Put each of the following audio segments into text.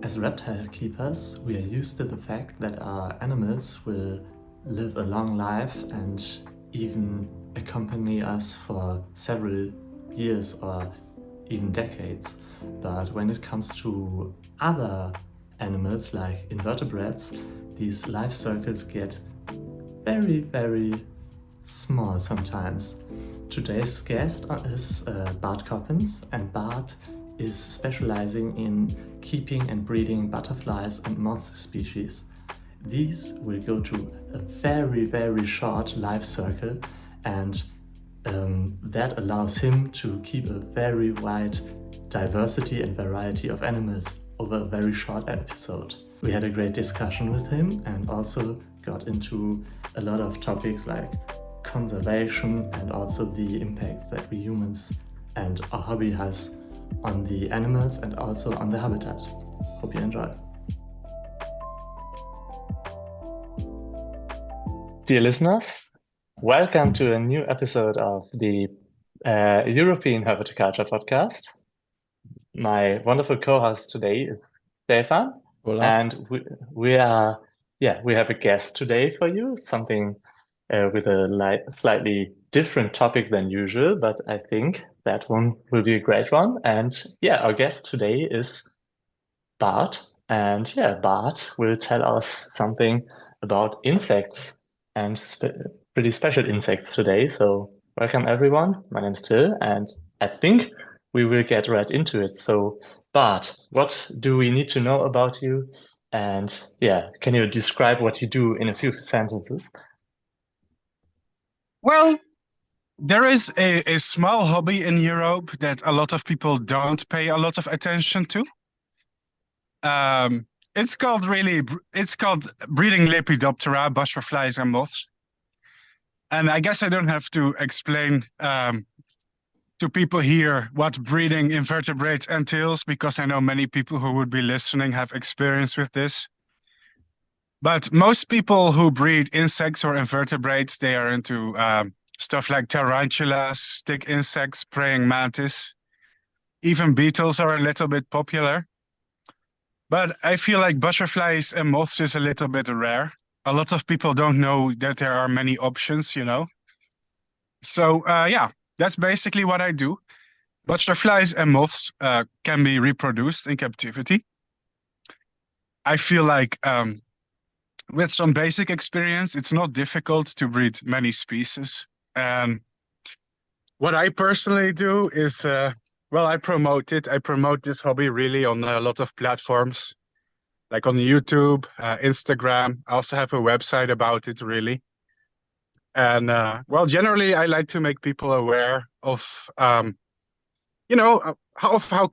As reptile keepers, we are used to the fact that our animals will live a long life and even accompany us for several years or even decades. But when it comes to other animals like invertebrates, these life circles get very, very small sometimes. Today's guest is Bart Coppens, and Bart is specializing in keeping and breeding butterflies and moth species. These will go to a very, very short life circle, and that allows him to keep a very wide diversity and variety of animals over a very short episode. We had a great discussion with him and also got into a lot of topics like conservation and also the impacts that we humans and our hobby has on the animals and also on the habitat. Hope you enjoy. Dear listeners, welcome to a new episode of the European Herpetoculture Podcast. My wonderful co-host today is Stefan. Hola. And we have a guest today for you, something with a slightly different topic than usual, but I think that one will be a great one. And our guest today is Bart. And Bart will tell us something about insects and pretty special insects today. So welcome everyone. My name's Till, and I think we will get right into it. So Bart, what do we need to know about you? And can you describe what you do in a few sentences? Well, there is a small hobby in Europe that a lot of people don't pay a lot of attention to. It's called breeding Lepidoptera, butterflies and moths. And I guess I don't have to explain to people here what breeding invertebrates entails, because I know many people who would be listening have experience with this. But most people who breed insects or invertebrates, they are into stuff like tarantulas, stick insects, praying mantis. Even beetles are a little bit popular. But I feel like butterflies and moths is a little bit rare. A lot of people don't know that there are many options, So that's basically what I do. Butterflies and moths can be reproduced in captivity. I feel like with some basic experience, it's not difficult to breed many species. And what I personally do is, I promote it. I promote this hobby really on a lot of platforms, like on YouTube, Instagram. I also have a website about it, really. And, generally, I like to make people aware of, how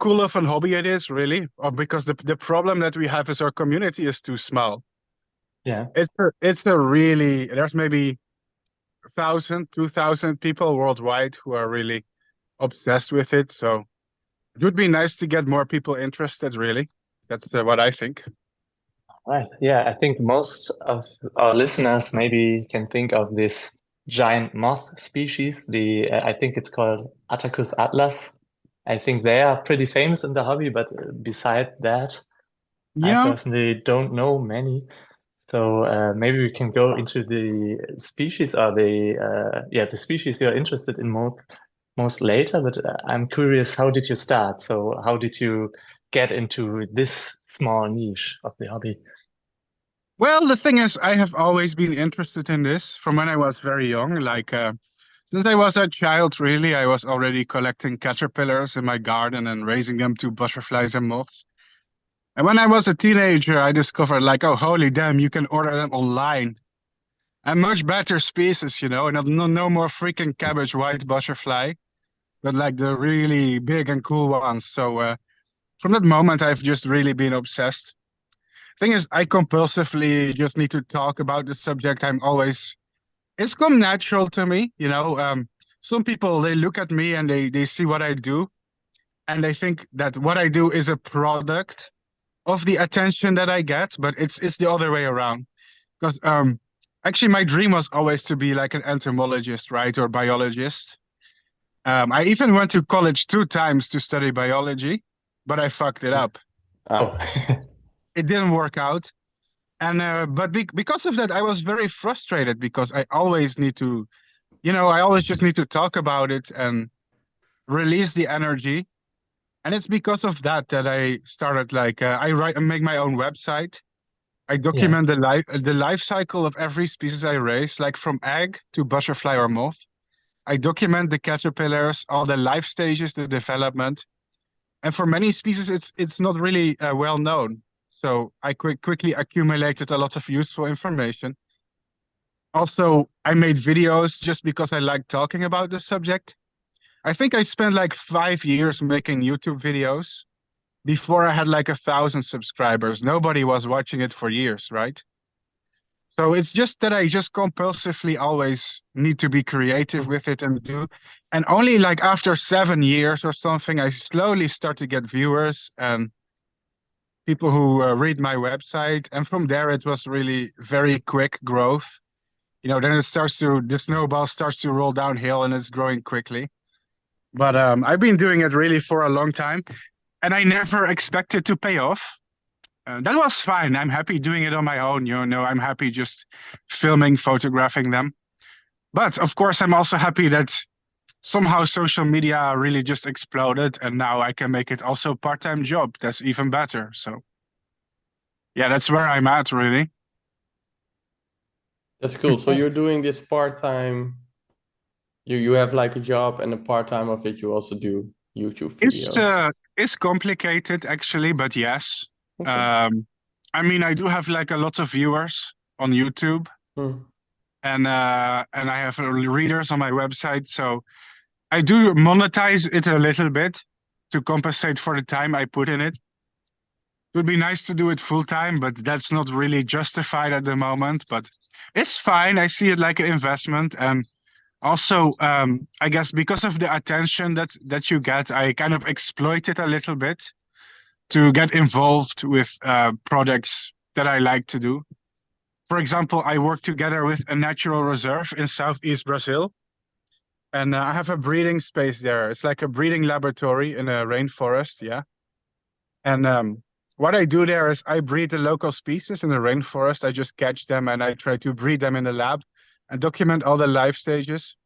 cool of a hobby it is, really, because the problem that we have is our community is too small. Yeah, it's a really, there's maybe 1,000, 2,000 people worldwide who are really obsessed with it. So it would be nice to get more people interested, really. That's what I think. right. Yeah, I think most of our listeners maybe can think of this giant moth species. I think it's called Attacus atlas. I think they are pretty famous in the hobby, but beside that, I personally don't know many. So maybe we can go into the species or the species you're interested in most later. But I'm curious, how did you start? So how did you get into this small niche of the hobby? Well, the thing is, I have always been interested in this from when I was very young. Like, since I was a child, really, I was already collecting caterpillars in my garden and raising them to butterflies and moths. And when I was a teenager, I discovered, like, oh, holy damn, you can order them online. And much better species, and no more freaking cabbage white butterfly, but like the really big and cool ones. So from that moment, I've just really been obsessed. Thing is, I compulsively just need to talk about the subject. It's come natural to me, Some people, they look at me and they see what I do, and they think that what I do is a product of the attention that I get, but it's the other way around. Because actually, my dream was always to be like an entomologist, right, or biologist. I even went to college 2 times to study biology, but I fucked it up. Oh, it didn't work out. And but because of that, I was very frustrated because I always need to, I always just need to talk about it and release the energy. And it's because of that that I started like I write and make my own website. I Yeah. document the life cycle of every species I raise, like from egg to butterfly or moth. I document the caterpillars, all the life stages, the development. And for many species, it's not really well known. So I quickly accumulated a lot of useful information. Also, I made videos just because I like talking about the subject. I think I spent like 5 years making YouTube videos before I had like 1,000 subscribers. Nobody was watching it for years, right? So it's just that I just compulsively always need to be creative with it and do. And only like after 7 years or something, I slowly start to get viewers and people who read my website. And from there, it was really very quick growth. Then the snowball starts to roll downhill and it's growing quickly. But I've been doing it really for a long time and I never expected to pay off. That was fine. I'm happy doing it on my own. I'm happy just filming, photographing them. But of course, I'm also happy that somehow social media really just exploded and now I can make it also a part-time job. That's even better. So yeah, that's where I'm at really. That's cool. So you're doing this part-time, you have like a job and a part-time of it, you also do YouTube videos. It's complicated actually, but yes. Okay. I mean, I do have like a lot of viewers on YouTube. And I have readers on my website, so I do monetize it a little bit to compensate for the time I put in it. It would be nice to do it full time, but that's not really justified at the moment. But it's fine. I see it like an investment, and also I guess because of the attention that you get, I kind of exploit it a little bit to get involved with projects that I like to do. For example, I work together with a natural reserve in Southeast Brazil. And I have a breeding space there. It's like a breeding laboratory in a rainforest, yeah. And what I do there is I breed the local species in the rainforest. I just catch them and I try to breed them in the lab and document all the life stages.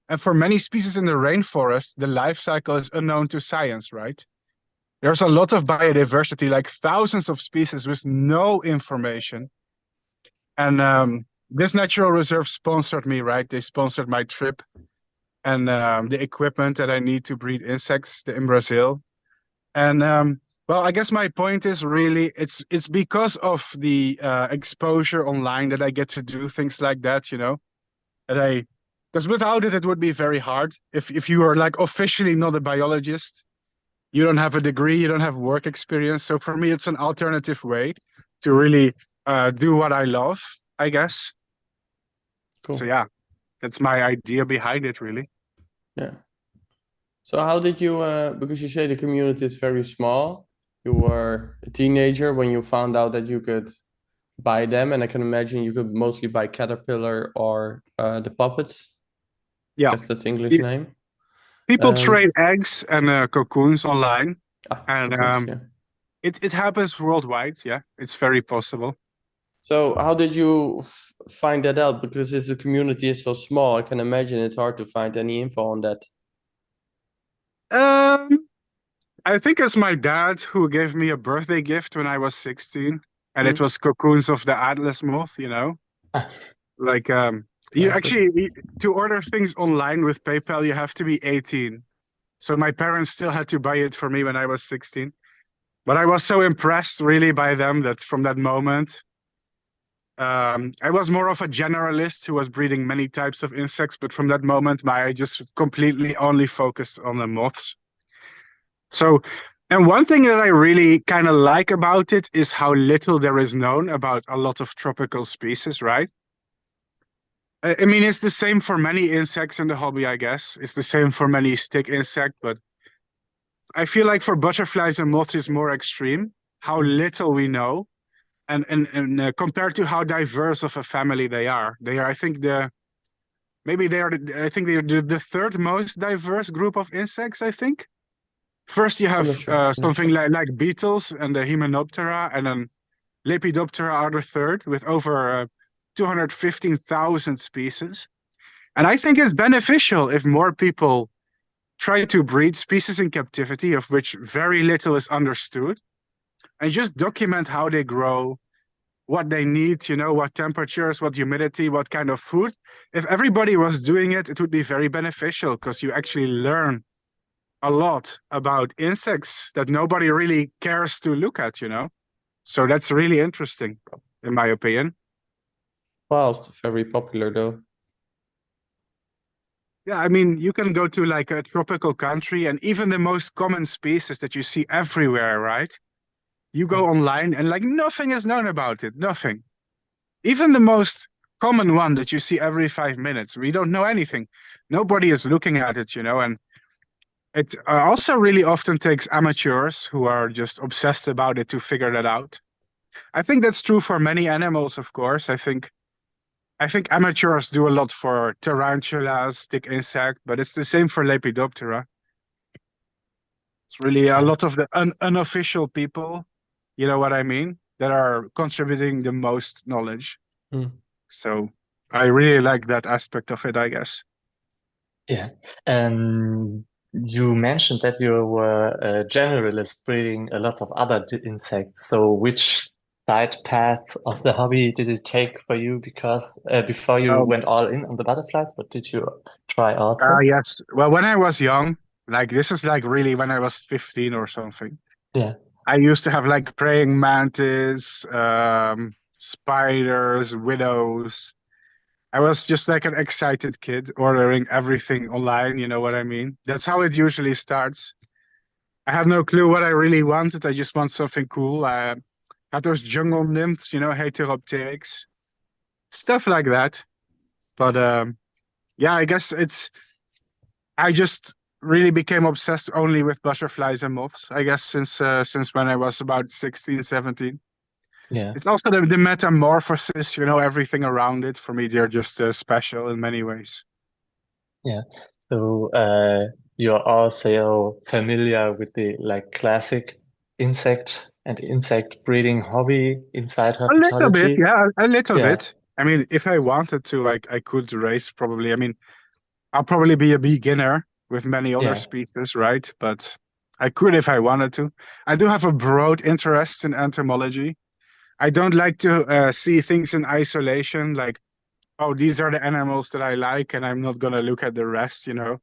And for many species in the rainforest, the life cycle is unknown to science, right? There's a lot of biodiversity, like thousands of species with no information. And this natural reserve sponsored me, right? They sponsored my trip and the equipment that I need to breed insects in Brazil. And well, I guess my point is really it's because of the exposure online that I get to do things like that, because without it, it would be very hard. If you are like officially not a biologist, you don't have a degree, you don't have work experience. So for me, it's an alternative way to really do what I love, I guess. Cool. So yeah, that's my idea behind it, really. Yeah. So how did you, because you say the community is very small, you were a teenager when you found out that you could buy them, and I can imagine you could mostly buy caterpillar or the puppets. Yeah. That's the English name. People trade eggs and cocoons online, and cocoons, yeah. It happens worldwide. Yeah, it's very possible. So how did you find that out? Because the community is so small, I can imagine it's hard to find any info on that. I think it's my dad who gave me a birthday gift when I was 16, and it was cocoons of the Atlas moth, Like you actually to order things online with PayPal, you have to be 18. So my parents still had to buy it for me when I was 16. But I was so impressed really by them that from that moment, I was more of a generalist who was breeding many types of insects. But from that moment, I just completely only focused on the moths. So, and one thing that I really kind of like about it is how little there is known about a lot of tropical species, right? I mean, it's the same for many insects in the hobby, I guess. It's the same for many stick insect, but I feel like for butterflies and moths is more extreme, how little we know, and compared to how diverse of a family they are. They are, I think, they're the third most diverse group of insects, I think. First, you have something like beetles and the Hymenoptera, and then Lepidoptera are the third, with over 215,000 species. And I think it's beneficial if more people try to breed species in captivity, of which very little is understood, and just document how they grow, what they need, what temperatures, what humidity, what kind of food. If everybody was doing it, it would be very beneficial because you actually learn a lot about insects that nobody really cares to look at. So that's really interesting, in my opinion. Whilst very popular though. Yeah, I mean, you can go to like a tropical country and even the most common species that you see everywhere, right? You go online and like nothing is known about it, nothing. Even the most common one that you see every 5 minutes, we don't know anything. Nobody is looking at it, and it also really often takes amateurs who are just obsessed about it to figure that out. I think that's true for many animals, of course. I think amateurs do a lot for tarantulas, stick insect, but it's the same for Lepidoptera. It's really a lot of the unofficial people, you know what I mean, that are contributing the most knowledge. So I really like that aspect of it, I guess. Yeah. You mentioned that you were a generalist breeding a lot of other insects. So which side path of the hobby did it take for you? Because before you went all in on the butterflies, what did you try also? Yes. Well, when I was young, like this is like really when I was 15 or something. Yeah. I used to have like praying mantis, spiders, widows. I was just like an excited kid ordering everything online, you know what I mean? That's how it usually starts. I have no clue what I really wanted. I just want something cool. I had those jungle nymphs, Heteropteryx, stuff like that. But yeah, I guess I just really became obsessed only with butterflies and moths, I guess, since when I was about 16, 17. Yeah. It's also the metamorphosis, everything around it. For me, they're just special in many ways. Yeah. So you're also familiar with the like classic insect and insect breeding hobby inside A little bit, herpetology. yeah, a little Yeah. bit. I mean, if I wanted to, like, I could race probably. I mean, I'll probably be a beginner with many other Yeah. species, right? But I could if I wanted to. I do have a broad interest in entomology. I don't like to see things in isolation, like, oh, these are the animals that I like, and I'm not gonna look at the rest. Yeah,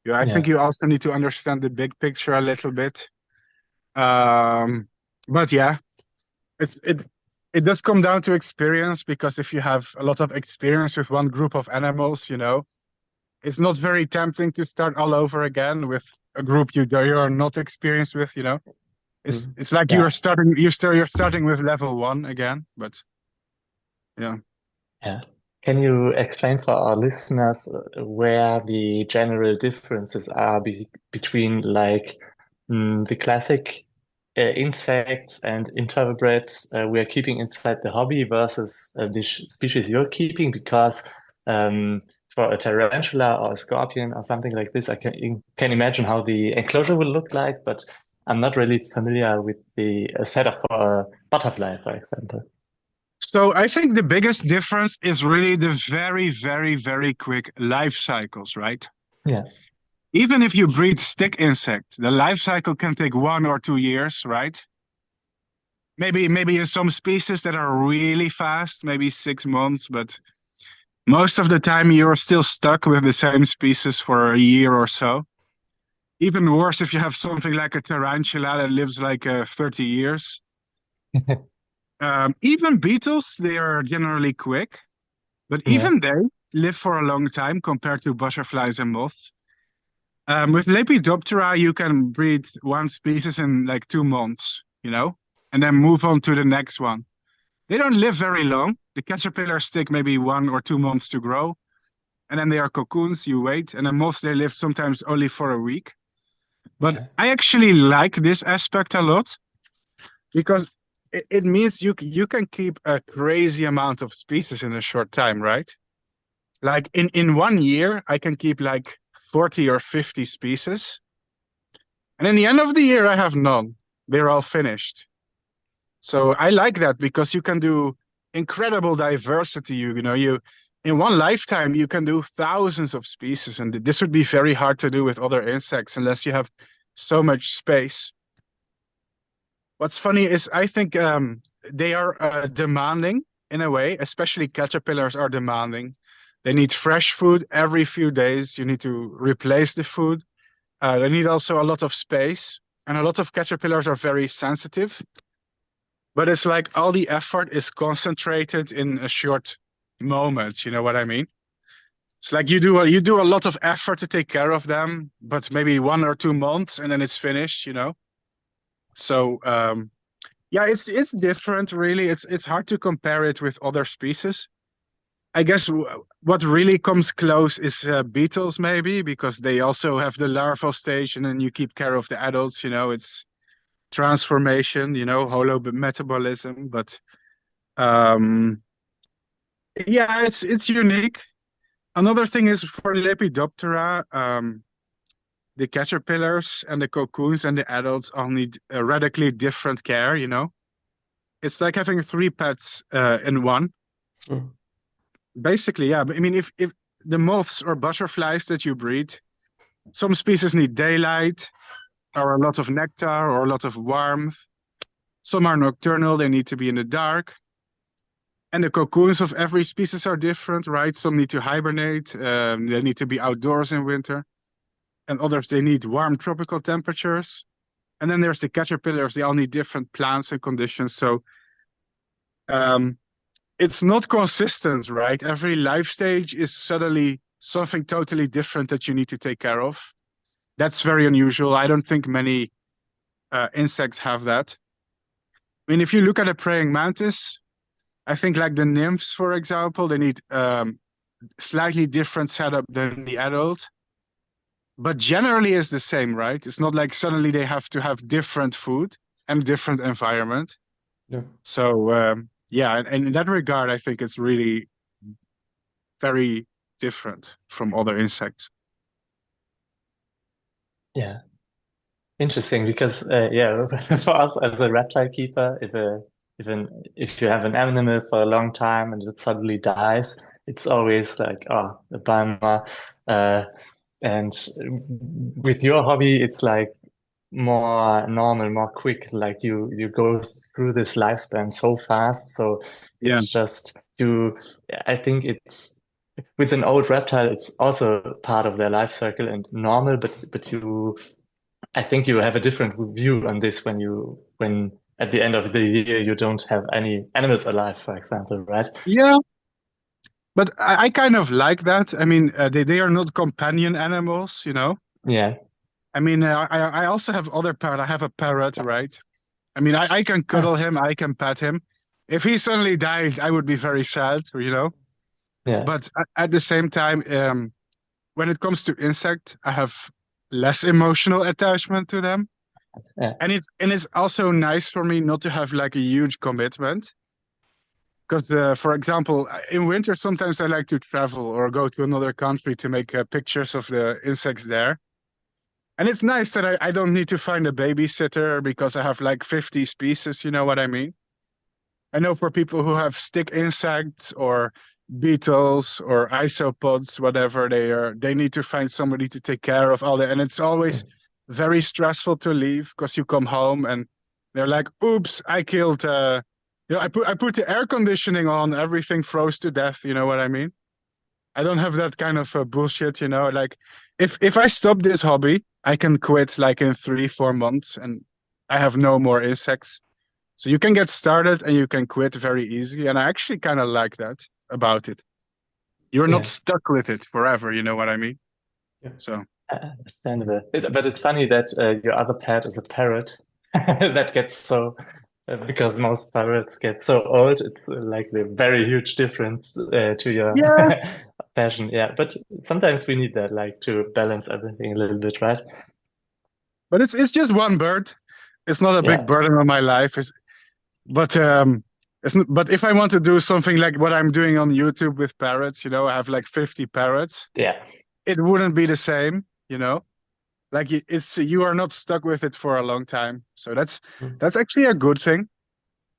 I Yeah. think you also need to understand the big picture a little bit. But yeah, it's it does come down to experience because if you have a lot of experience with one group of animals, it's not very tempting to start all over again with a group you're not experienced with. It's like Yeah. you're starting with level 1 again, but yeah. Yeah. Can you explain for our listeners where the general differences are between like the classic insects and invertebrates we are keeping inside the hobby versus the species you're keeping? Because for a tarantula or a scorpion or something like this, I can imagine how the enclosure will look like, but I'm not really familiar with the setup for a butterfly, for example. So I think the biggest difference is really the very, very, very quick life cycles, right? Yeah. Even if you breed stick insect, the life cycle can take 1 or 2 years, right? Maybe in some species that are really fast, maybe 6 months, but most of the time you're still stuck with the same species for a year or so. Even worse if you have something like a tarantula that lives like 30 years. Even beetles, they are generally quick, but Yeah. even they live for a long time compared to butterflies and moths. With Lepidoptera, you can breed one species in like 2 months, and then move on to the next one. They don't live very long. The caterpillars take maybe 1 or 2 months to grow, and then they are cocoons, you wait. And the moths, they live sometimes only for a week. But Yeah. I actually like this aspect a lot because it means you can keep a crazy amount of species in a short time, right? Like in 1 year, I can keep like 40 or 50 species. And in the end of the year, I have none. They're all finished. So I like that because you can do incredible diversity. You in one lifetime you can do thousands of species, and this would be very hard to do with other insects unless you have so much space. What's funny is I think they are demanding in a way, especially caterpillars are demanding. They need fresh food every few days. You need to replace the food. They need also a lot of space, and a lot of caterpillars are very sensitive. But it's like all the effort is concentrated in a short moment. You know what I mean? It's like you do a lot of effort to take care of them, but maybe 1 or 2 months, and then it's finished. So yeah, it's different, really. It's hard to compare it with other species. I guess what really comes close is beetles, maybe, because they also have the larval stage, and then you keep care of the adults. It's transformation, holometabolism. But yeah, it's unique. Another thing is for Lepidoptera, the caterpillars and the cocoons and the adults all need a radically different care. It's like having three pets in one. Mm. Basically, yeah. But I mean, if the moths or butterflies that you breed, some species need daylight or a lot of nectar or a lot of warmth. Some are nocturnal, they need to be in the dark. And the cocoons of every species are different, right? Some need to hibernate, they need to be outdoors in winter. And others, they need warm tropical temperatures. And then there's the caterpillars, they all need different plants and conditions. So it's not consistent, right? Every life stage is suddenly something totally different that you need to take care of. That's very unusual. I don't think many insects have that. I mean, if you look at a praying mantis, I think like the nymphs, for example, they need slightly different setup than the adult. But generally it's the same, right? It's not like suddenly they have to have different food and different environment. Yeah. So yeah, and in that regard, I think it's really very different from other insects. Yeah, interesting because yeah, for us as a reptile keeper, if you have an animal for a long time and it suddenly dies, it's always like, oh, a bummer. And with your hobby, it's like more normal, more quick. Like you go through this lifespan so fast. So Yeah. it's just you. I think it's with an old reptile, it's also part of their life cycle and normal. But I think you have a different view on this when at the end of the year you don't have any animals alive, for example, right? Yeah, but I kind of like that. I mean, they are not companion animals, Yeah, I mean, I also have other parrot. I have a parrot, right? I mean, I can Ah, cuddle him, I can pet him. If he suddenly died, I would be very sad. yeah, But at the same time, when it comes to insect, I have less emotional attachment to them. yeah, And it's also nice for me not to have like a huge commitment. Because, for example, in winter, sometimes I like to travel or go to another country to make pictures of the insects there. And it's nice that I don't need to find a babysitter because I have like 50 species, you know what I mean? I know for people who have stick insects or beetles or isopods, whatever they need to find somebody to take care of all that. And it's always very stressful to leave because you come home and they're like, oops, I killed I put the air conditioning on, everything froze to death, you know what I mean? I don't have that kind of bullshit, like if I stop this hobby, I can quit like in 3-4 months and I have no more insects. So you can get started and you can quit very easy. And I actually kind of like that about it. You're not yeah. stuck with it forever, you know what I mean? Yeah. So Understandable. But it's funny that your other pet is a parrot that gets so because most parrots get so old. It's like the very huge difference to your yeah, passion. Yeah, but sometimes we need that, like to balance everything a little bit, right? but it's just one bird. It's not a big Yeah, burden on my life. But if I want to do something like what I'm doing on YouTube with parrots, I have like 50 parrots. yeah, It wouldn't be the same. Like you are not stuck with it for a long time. So that's Mm. that's actually a good thing.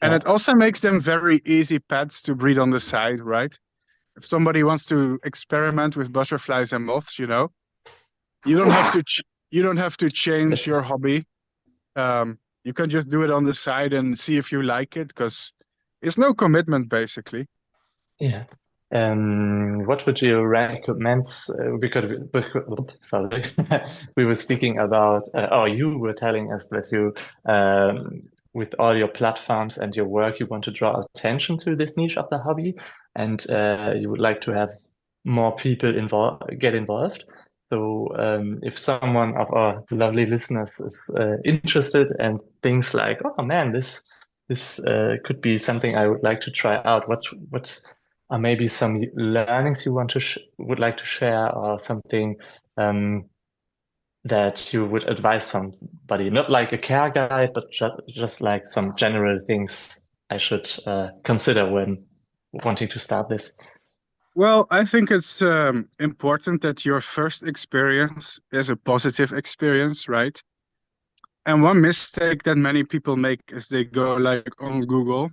And Yeah. it also makes them very easy pets to breed on the side, right? If somebody wants to experiment with butterflies and moths, you don't have to you don't have to change your hobby. You can just do it on the side and see if you like it, because it's no commitment basically. Yeah. What would you recommend? Sorry, we were speaking about, or you were telling us that you, with all your platforms and your work, you want to draw attention to this niche of the hobby, and you would like to have more people get involved. So, if someone of our lovely listeners is interested and thinks like, oh man, this could be something I would like to try out. What are maybe some learnings you want to would like to share, or something that you would advise somebody, not like a care guide, but just like some general things I should consider when wanting to start this? Well, I think it's important that your first experience is a positive experience, right? And one mistake that many people make is they go like on Google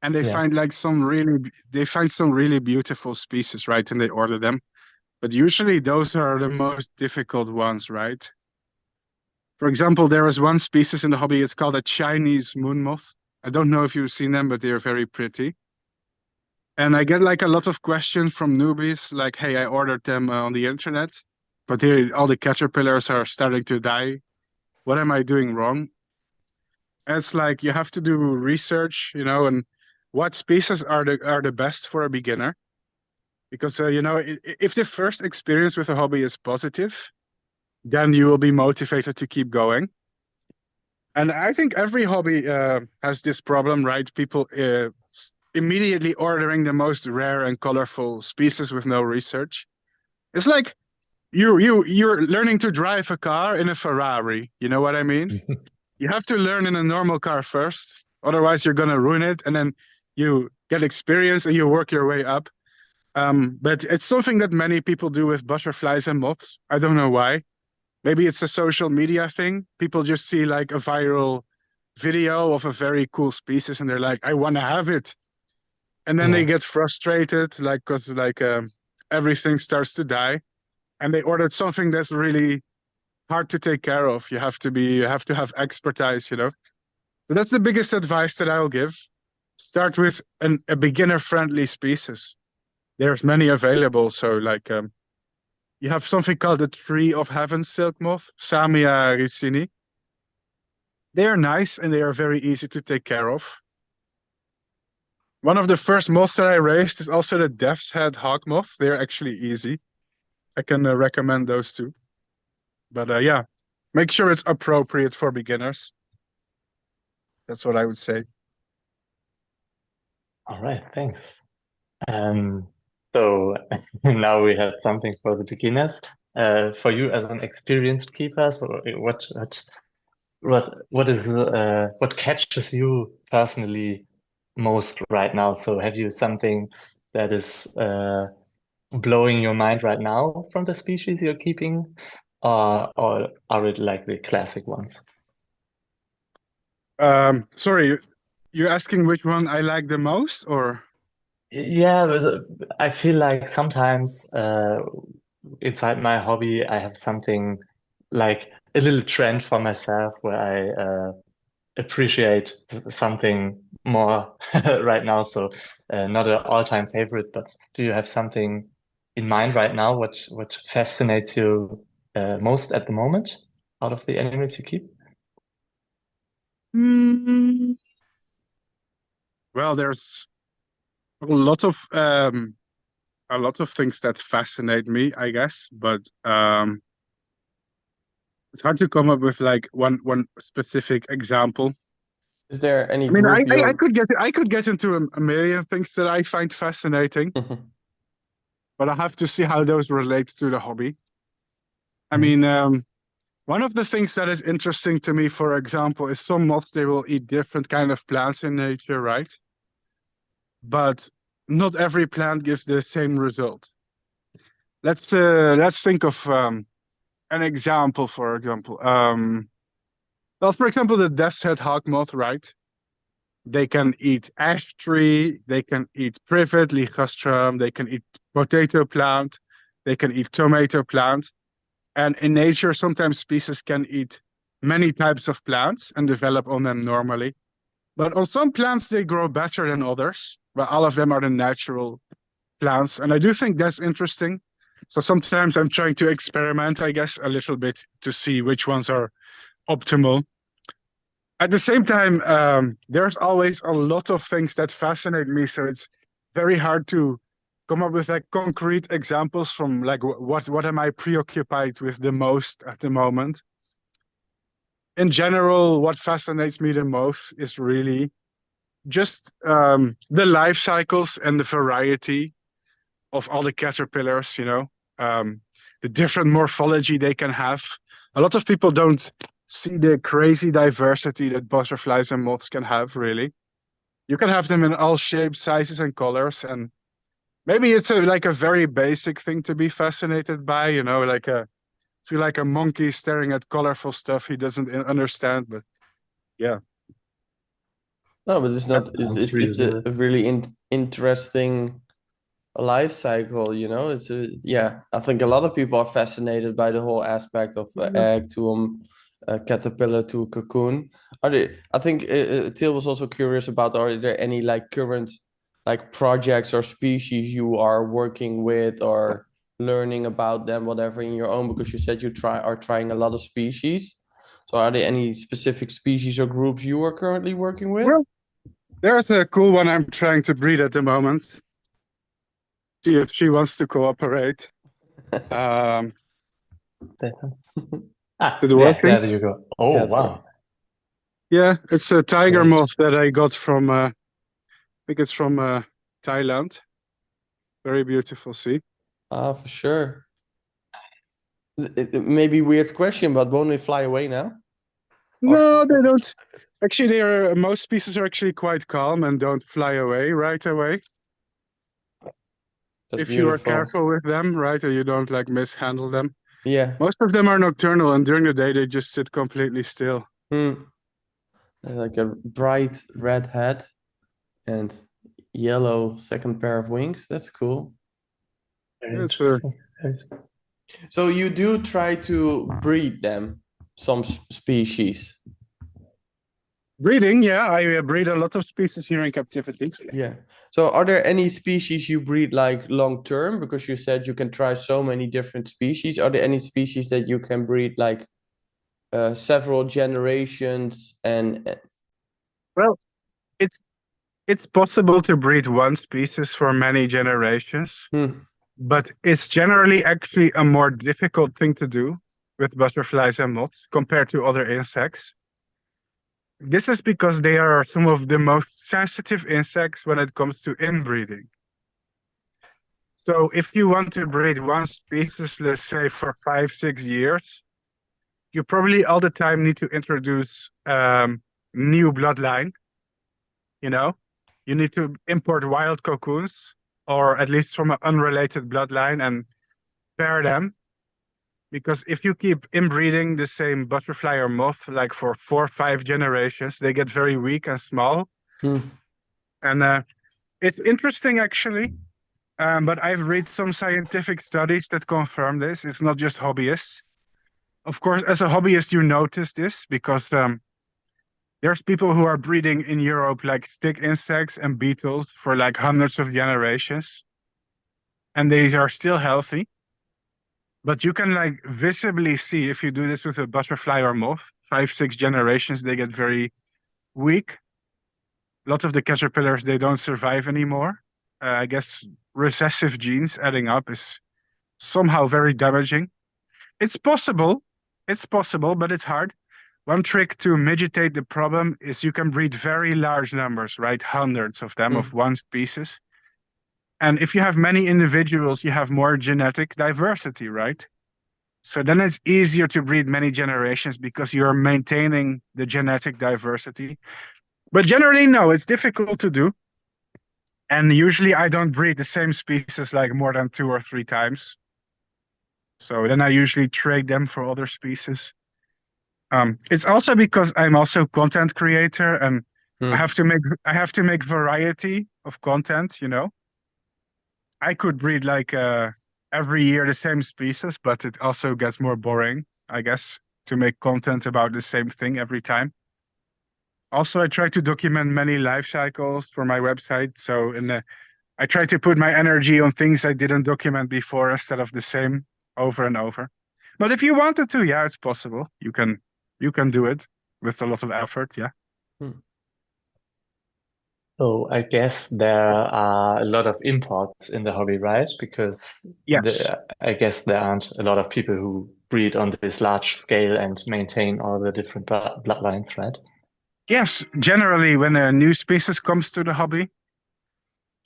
and they Yeah. find like some really beautiful species, right? And they order them. But usually those are the most difficult ones, right? For example, there is one species in the hobby, it's called a Chinese moon moth. I don't know if you've seen them, but they're very pretty. And I get like a lot of questions from newbies, like, hey, I ordered them on the internet, but here all the caterpillars are starting to die. What am I doing wrong? And it's like you have to do research, and what species are the best for a beginner? Because if the first experience with a hobby is positive, then you will be motivated to keep going. And I think every hobby has this problem, right? People immediately ordering the most rare and colorful species with no research. It's like you're learning to drive a car in a Ferrari. You know what I mean? You have to learn in a normal car first, otherwise you're gonna ruin it. And then you get experience and you work your way up. But it's something that many people do with butterflies and moths. I don't know why. Maybe it's a social media thing. People just see like a viral video of a very cool species and they're like, I want to have it. And then they get frustrated, like, because like everything starts to die. And they ordered something that's really hard to take care of. You have to have expertise, So that's the biggest advice that I'll give. Start with a beginner-friendly species. There's many available. So like you have something called the Tree of Heaven silk moth, Samia ricini. They are nice and they are very easy to take care of. One of the first moths that I raised is also the Death's Head hawk moth. They're actually easy. I can recommend those too. But yeah, make sure it's appropriate for beginners. That's what I would say. All right, thanks. So now we have something for the beginners. For you as an experienced keeper, so what catches you personally most right now? So have you something that is blowing your mind right now from the species you're keeping, or are it like the classic ones? Sorry, you're asking which one I like the most, or? Yeah, I feel like sometimes inside my hobby, I have something like a little trend for myself where I appreciate something more right now. So not an all-time favorite, but do you have something in mind right now? What fascinates you most at the moment out of the animals you keep? Mm, well, there's a lot of things that fascinate me, I guess, but it's hard to come up with like one specific example. Is there any I mean, group I you? could get into a million things that I find fascinating, but I have to see how those relate to the hobby. I Mhm. mean, one of the things that is interesting to me, for example, is some moths, they will eat different kind of plants in nature, right? But not every plant gives the same result. Let's think of an example, for example. Well, for example, the death's head hawk moth, right? They can eat ash tree, they can eat privet, ligustrum, they can eat potato plant, they can eat tomato plant. And in nature, sometimes species can eat many types of plants and develop on them normally. But on some plants, they grow better than others, but all of them are the natural plants. And I do think that's interesting. So sometimes I'm trying to experiment, I guess, a little bit to see which ones are optimal. At the same time, there's always a lot of things that fascinate me. So it's very hard to come up with like concrete examples from like what am I preoccupied with the most at the moment. In general, what fascinates me the most is really just the life cycles and the variety of all the caterpillars, the different morphology they can have. A lot of people don't see the crazy diversity that butterflies and moths can have, really. You can have them in all shapes, sizes, and colors. And maybe it's like a very basic thing to be fascinated by, like feel like a monkey staring at colorful stuff he doesn't understand. But yeah. No, but it's not. That sounds It's really a good. really interesting life cycle. Yeah. I think a lot of people are fascinated by the whole aspect of egg to caterpillar to cocoon. I think Till was also curious about, are there any like current like projects or species you are working with or learning about them, whatever, in your own, because you said you are trying a lot of species. So are there any specific species or groups you are currently working with? Well, there's a cool one I'm trying to breed at the moment. See if she wants to cooperate. Um, is it working? There you go. Oh, Yeah, it's wow. Yeah, it's a tiger Great. moth that I got from, I think it's from Thailand. Very beautiful, see? for sure. It may be a weird question, but won't it fly away now? No, they don't. Actually, most species are actually quite calm and don't fly away right away. That's If you are beautiful. careful with them, right, or you don't like mishandle them. Yeah. Most of them are nocturnal, and during the day they just sit completely still. Like a bright red head and yellow second pair of wings. That's cool. Very It's interesting. So you do try to breed them, some species. breeding. Yeah, I breed a lot of species here in captivity. Yeah. So are there any species you breed like long term? Because you said you can try so many different species. Are there any species that you can breed like several generations and Well, it's possible to breed one species for many generations, but it's generally actually a more difficult thing to do with butterflies and moths compared to other insects. This is because they are some of the most sensitive insects when it comes to inbreeding. So if you want to breed one species, let's say for 5, 6 years, you probably all the time need to introduce new bloodline. You need to import wild cocoons, or at least from an unrelated bloodline, and pair them. Because if you keep inbreeding the same butterfly or moth like for 4 or 5 generations, they get very weak and small. And it's interesting actually, but I've read some scientific studies that confirm this. It's not just hobbyists. Of course, as a hobbyist, you notice this because there's people who are breeding in Europe like stick insects and beetles for like hundreds of generations, and they are still healthy. But you can like visibly see if you do this with a butterfly or moth, 5, 6 generations, they get very weak. A lot of the caterpillars, they don't survive anymore. I guess recessive genes adding up is somehow very damaging. It's possible, but it's hard. One trick to mitigate the problem is you can breed very large numbers, right? Hundreds of them of one species. And if you have many individuals, you have more genetic diversity, right? So then it's easier to breed many generations because you're maintaining the genetic diversity. But generally, no, it's difficult to do. And usually I don't breed the same species like more than 2 or 3 times. So then I usually trade them for other species. It's also because I'm also content creator, and I have to make variety of content, you know. I could breed like every year the same species, but it also gets more boring, I guess, to make content about the same thing every time. Also, I try to document many life cycles for my website. So I try to put my energy on things I didn't document before instead of the same over and over. But if you wanted to, yeah, it's possible. You can do it with a lot of effort, yeah. Hmm. So I guess there are a lot of imports in the hobby, right? Because Yes. I guess there aren't a lot of people who breed on this large scale and maintain all the different bloodlines, right? Yes, generally when a new species comes to the hobby,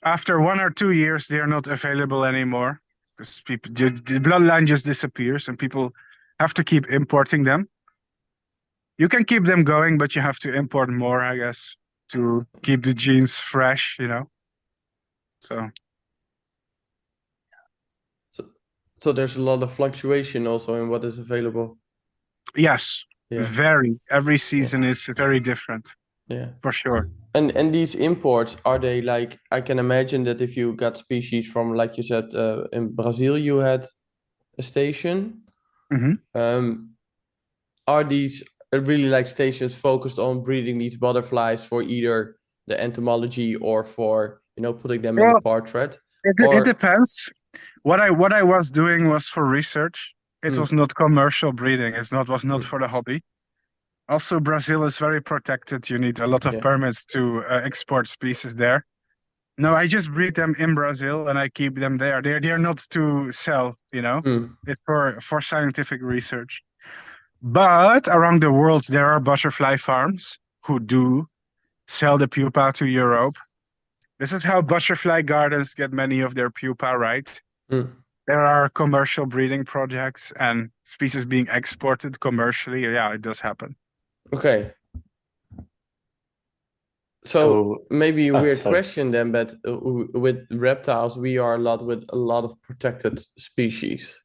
after 1 or 2 years, they are not available anymore because the bloodline just disappears and people have to keep importing them. You can keep them going, but you have to import more, I guess, to keep the genes fresh, you know. So So there's a lot of fluctuation also in what is available. yes, Yeah. every season is very different, Yeah. for sure. And these imports, are they like, I can imagine that if you got species from, like you said, in Brazil, you had a station. Hmm. Are these really like stations focused on breeding these butterflies for either the entomology or for, putting them in the Well, portrait? it Or, depends. What I was doing was for research. It was Hmm, not commercial breeding. Was not hmm, for the hobby. Also, Brazil is very protected. You need a lot of yeah, permits to export species there. No, I just breed them in Brazil and I keep them there. They're not to sell, you know. hmm, It's for scientific research. But around the world, there are butterfly farms who do sell the pupa to Europe. This is how butterfly gardens get many of their pupa, right? hmm. There are commercial breeding projects and species being exported commercially. Yeah, it does happen. Okay. So So, maybe a weird sorry. question then, but with reptiles, we are with a lot of protected species.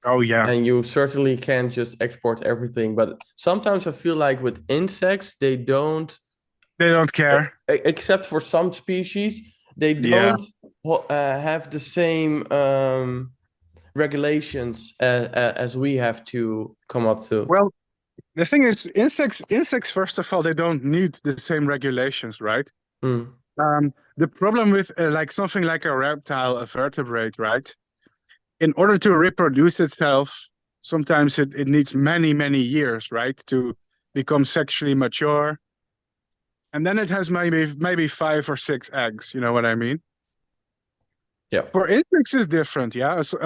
Oh yeah, And you certainly can't just export everything. But sometimes I feel like with insects, they don't, they don't care. except for some species, they Yeah. don't have the same regulations as we have to come up to. Well, the thing is, insects, first of all, they don't need the same regulations, right? Hmm. The problem with like something like a reptile, a vertebrate, right? In order to reproduce itself, sometimes it needs many, many years, right, to become sexually mature. And then it has maybe 5 or 6 eggs, you know what I mean? Yeah. For insects is different, yeah. So,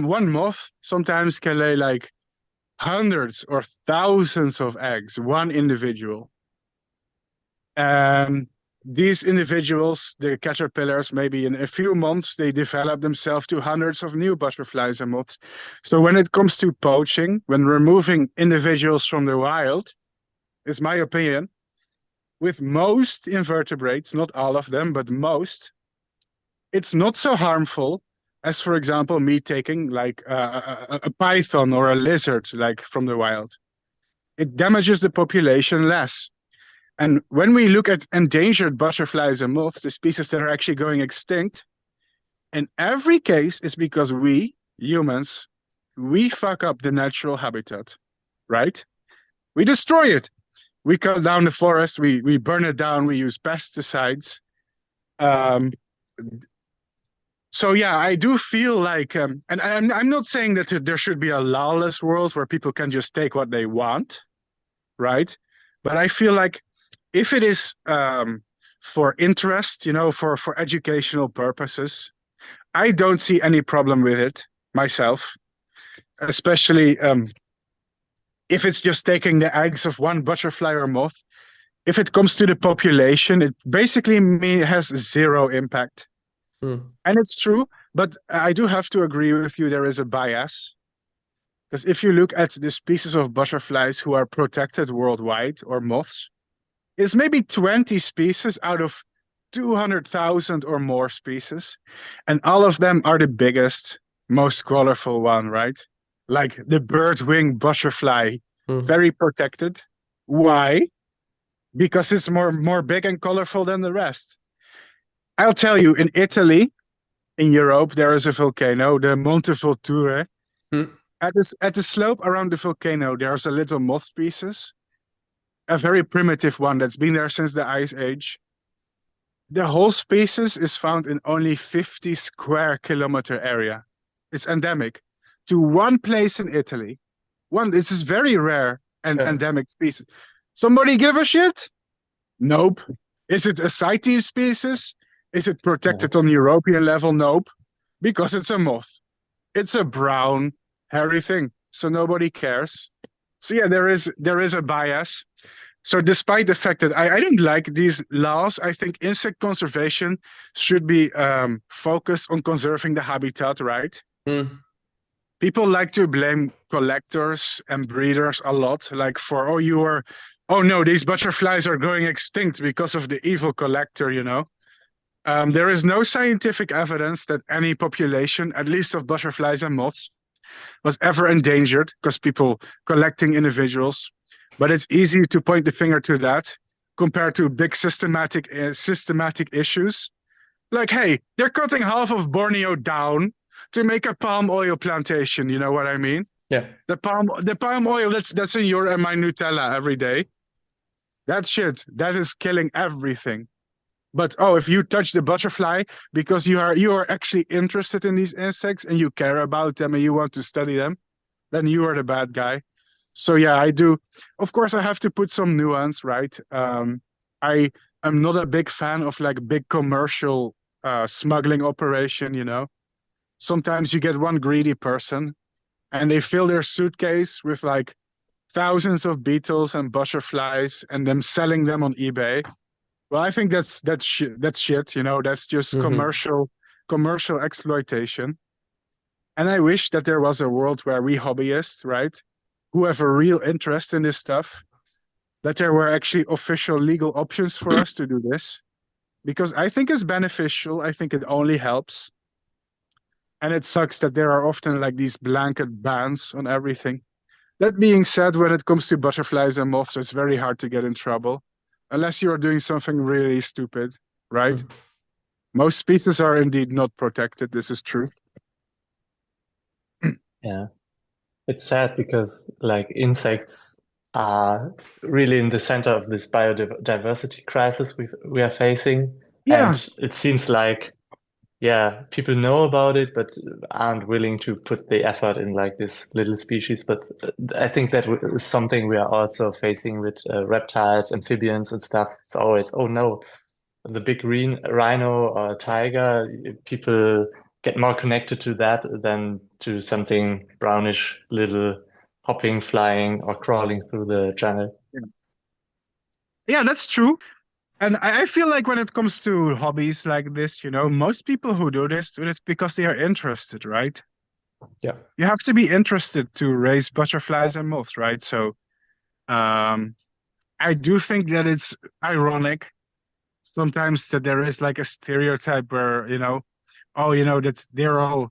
one moth sometimes can lay like hundreds or thousands of eggs, one individual. And these individuals, the caterpillars, maybe in a few months, they develop themselves to hundreds of new butterflies and moths. So when it comes to poaching, when removing individuals from the wild, is my opinion, with most invertebrates, not all of them, but most, it's not so harmful as, for example, me taking like a python or a lizard, like from the wild. It damages the population less. And when we look at endangered butterflies and moths, the species that are actually going extinct, in every case, it's because we, humans, we fuck up the natural habitat, right? We destroy it. We cut down the forest, we burn it down, we use pesticides. Um, so yeah, I do feel like, and I'm not saying that there should be a lawless world where people can just take what they want, right? But I feel like if it is for interest, you know, for educational purposes, I don't see any problem with it myself, especially if it's just taking the eggs of one butterfly or moth. If it comes to the population, it basically has zero impact. Hmm. And it's true, but I do have to agree with you, there is a bias. Because if you look at the species of butterflies who are protected worldwide, or moths, it's maybe 20 species out of 200,000 or more species. And all of them are the biggest, most colorful one, right? Like the bird wing butterfly, Hmm. very protected. Why? because it's more big and colorful than the rest. I'll tell you, in Italy, in Europe, there is a volcano, the Monte Hmm. At the slope around the volcano, there's a little moth species, a very primitive one that's been there since the Ice Age. The whole species is found in only 50 square kilometer area. It's endemic to one place in Italy. This is very rare and Yeah. endemic species. Somebody give a shit? Nope. Is it a CITES species? Is it protected on European level? Nope. Because it's a moth. It's a brown, hairy thing. So nobody cares. So yeah, there is a bias. So despite the fact that I didn't like these laws, I think insect conservation should be focused on conserving the habitat, right? Hmm. People like to blame collectors and breeders a lot, like for, oh no, these butterflies are going extinct because of the evil collector, you know? There is no scientific evidence that any population, at least of butterflies and moths, was ever endangered because people collecting individuals. But it's easy to point the finger to that compared to big systematic issues. Like, hey, they're cutting half of Borneo down to make a palm oil plantation. You know what I mean? Yeah. The palm oil that's in your and my Nutella every day. That shit, that is killing everything. But if you touch the butterfly because you are actually interested in these insects and you care about them and you want to study them, then you are the bad guy. So yeah, I do. Of course, I have to put some nuance, right? I am not a big fan of like big commercial smuggling operation, you know. Sometimes you get one greedy person and they fill their suitcase with like thousands of beetles and butterflies and them selling them on eBay. Well, I think that's shit, you know, that's just commercial exploitation. And I wish that there was a world where we hobbyists, right, who have a real interest in this stuff, that there were actually official legal options for us to do this. Because I think it's beneficial. I think it only helps. And it sucks that there are often like these blanket bans on everything. That being said, when it comes to butterflies and moths, it's very hard to get in trouble. Unless you are doing something really stupid, right? Most species are indeed not protected. This is true. Yeah. It's sad because like insects are really in the center of this biodiversity crisis we are facing. Yeah. And it seems like, yeah, people know about it, but aren't willing to put the effort in like this little species. But I think that is something we are also facing with reptiles, amphibians and stuff. It's always, oh no, the big green rhino or tiger, people get more connected to that than to something brownish, little hopping, flying, or crawling through the jungle. Yeah, that's true. And I feel like when it comes to hobbies like this, you know, most people who do it because they are interested, right? Yeah. You have to be interested to raise butterflies and moths, right? So I do think that it's ironic sometimes that there is like a stereotype where, you know, that they're all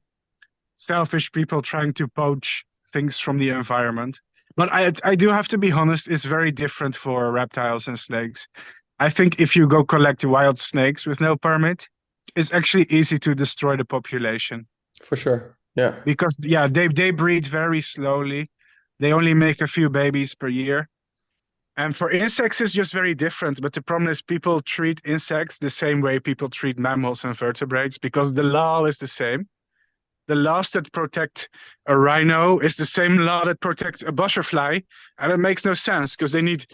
selfish people trying to poach things from the environment. But I do have to be honest, it's very different for reptiles and snakes. I think if you go collect wild snakes with no permit, it's actually easy to destroy the population. For sure. Yeah. Because they breed very slowly. They only make a few babies per year. And for insects, it's just very different. But the problem is people treat insects the same way people treat mammals and vertebrates because the law is the same. The laws that protect a rhino is the same law that protects a butterfly. And it makes no sense because they need,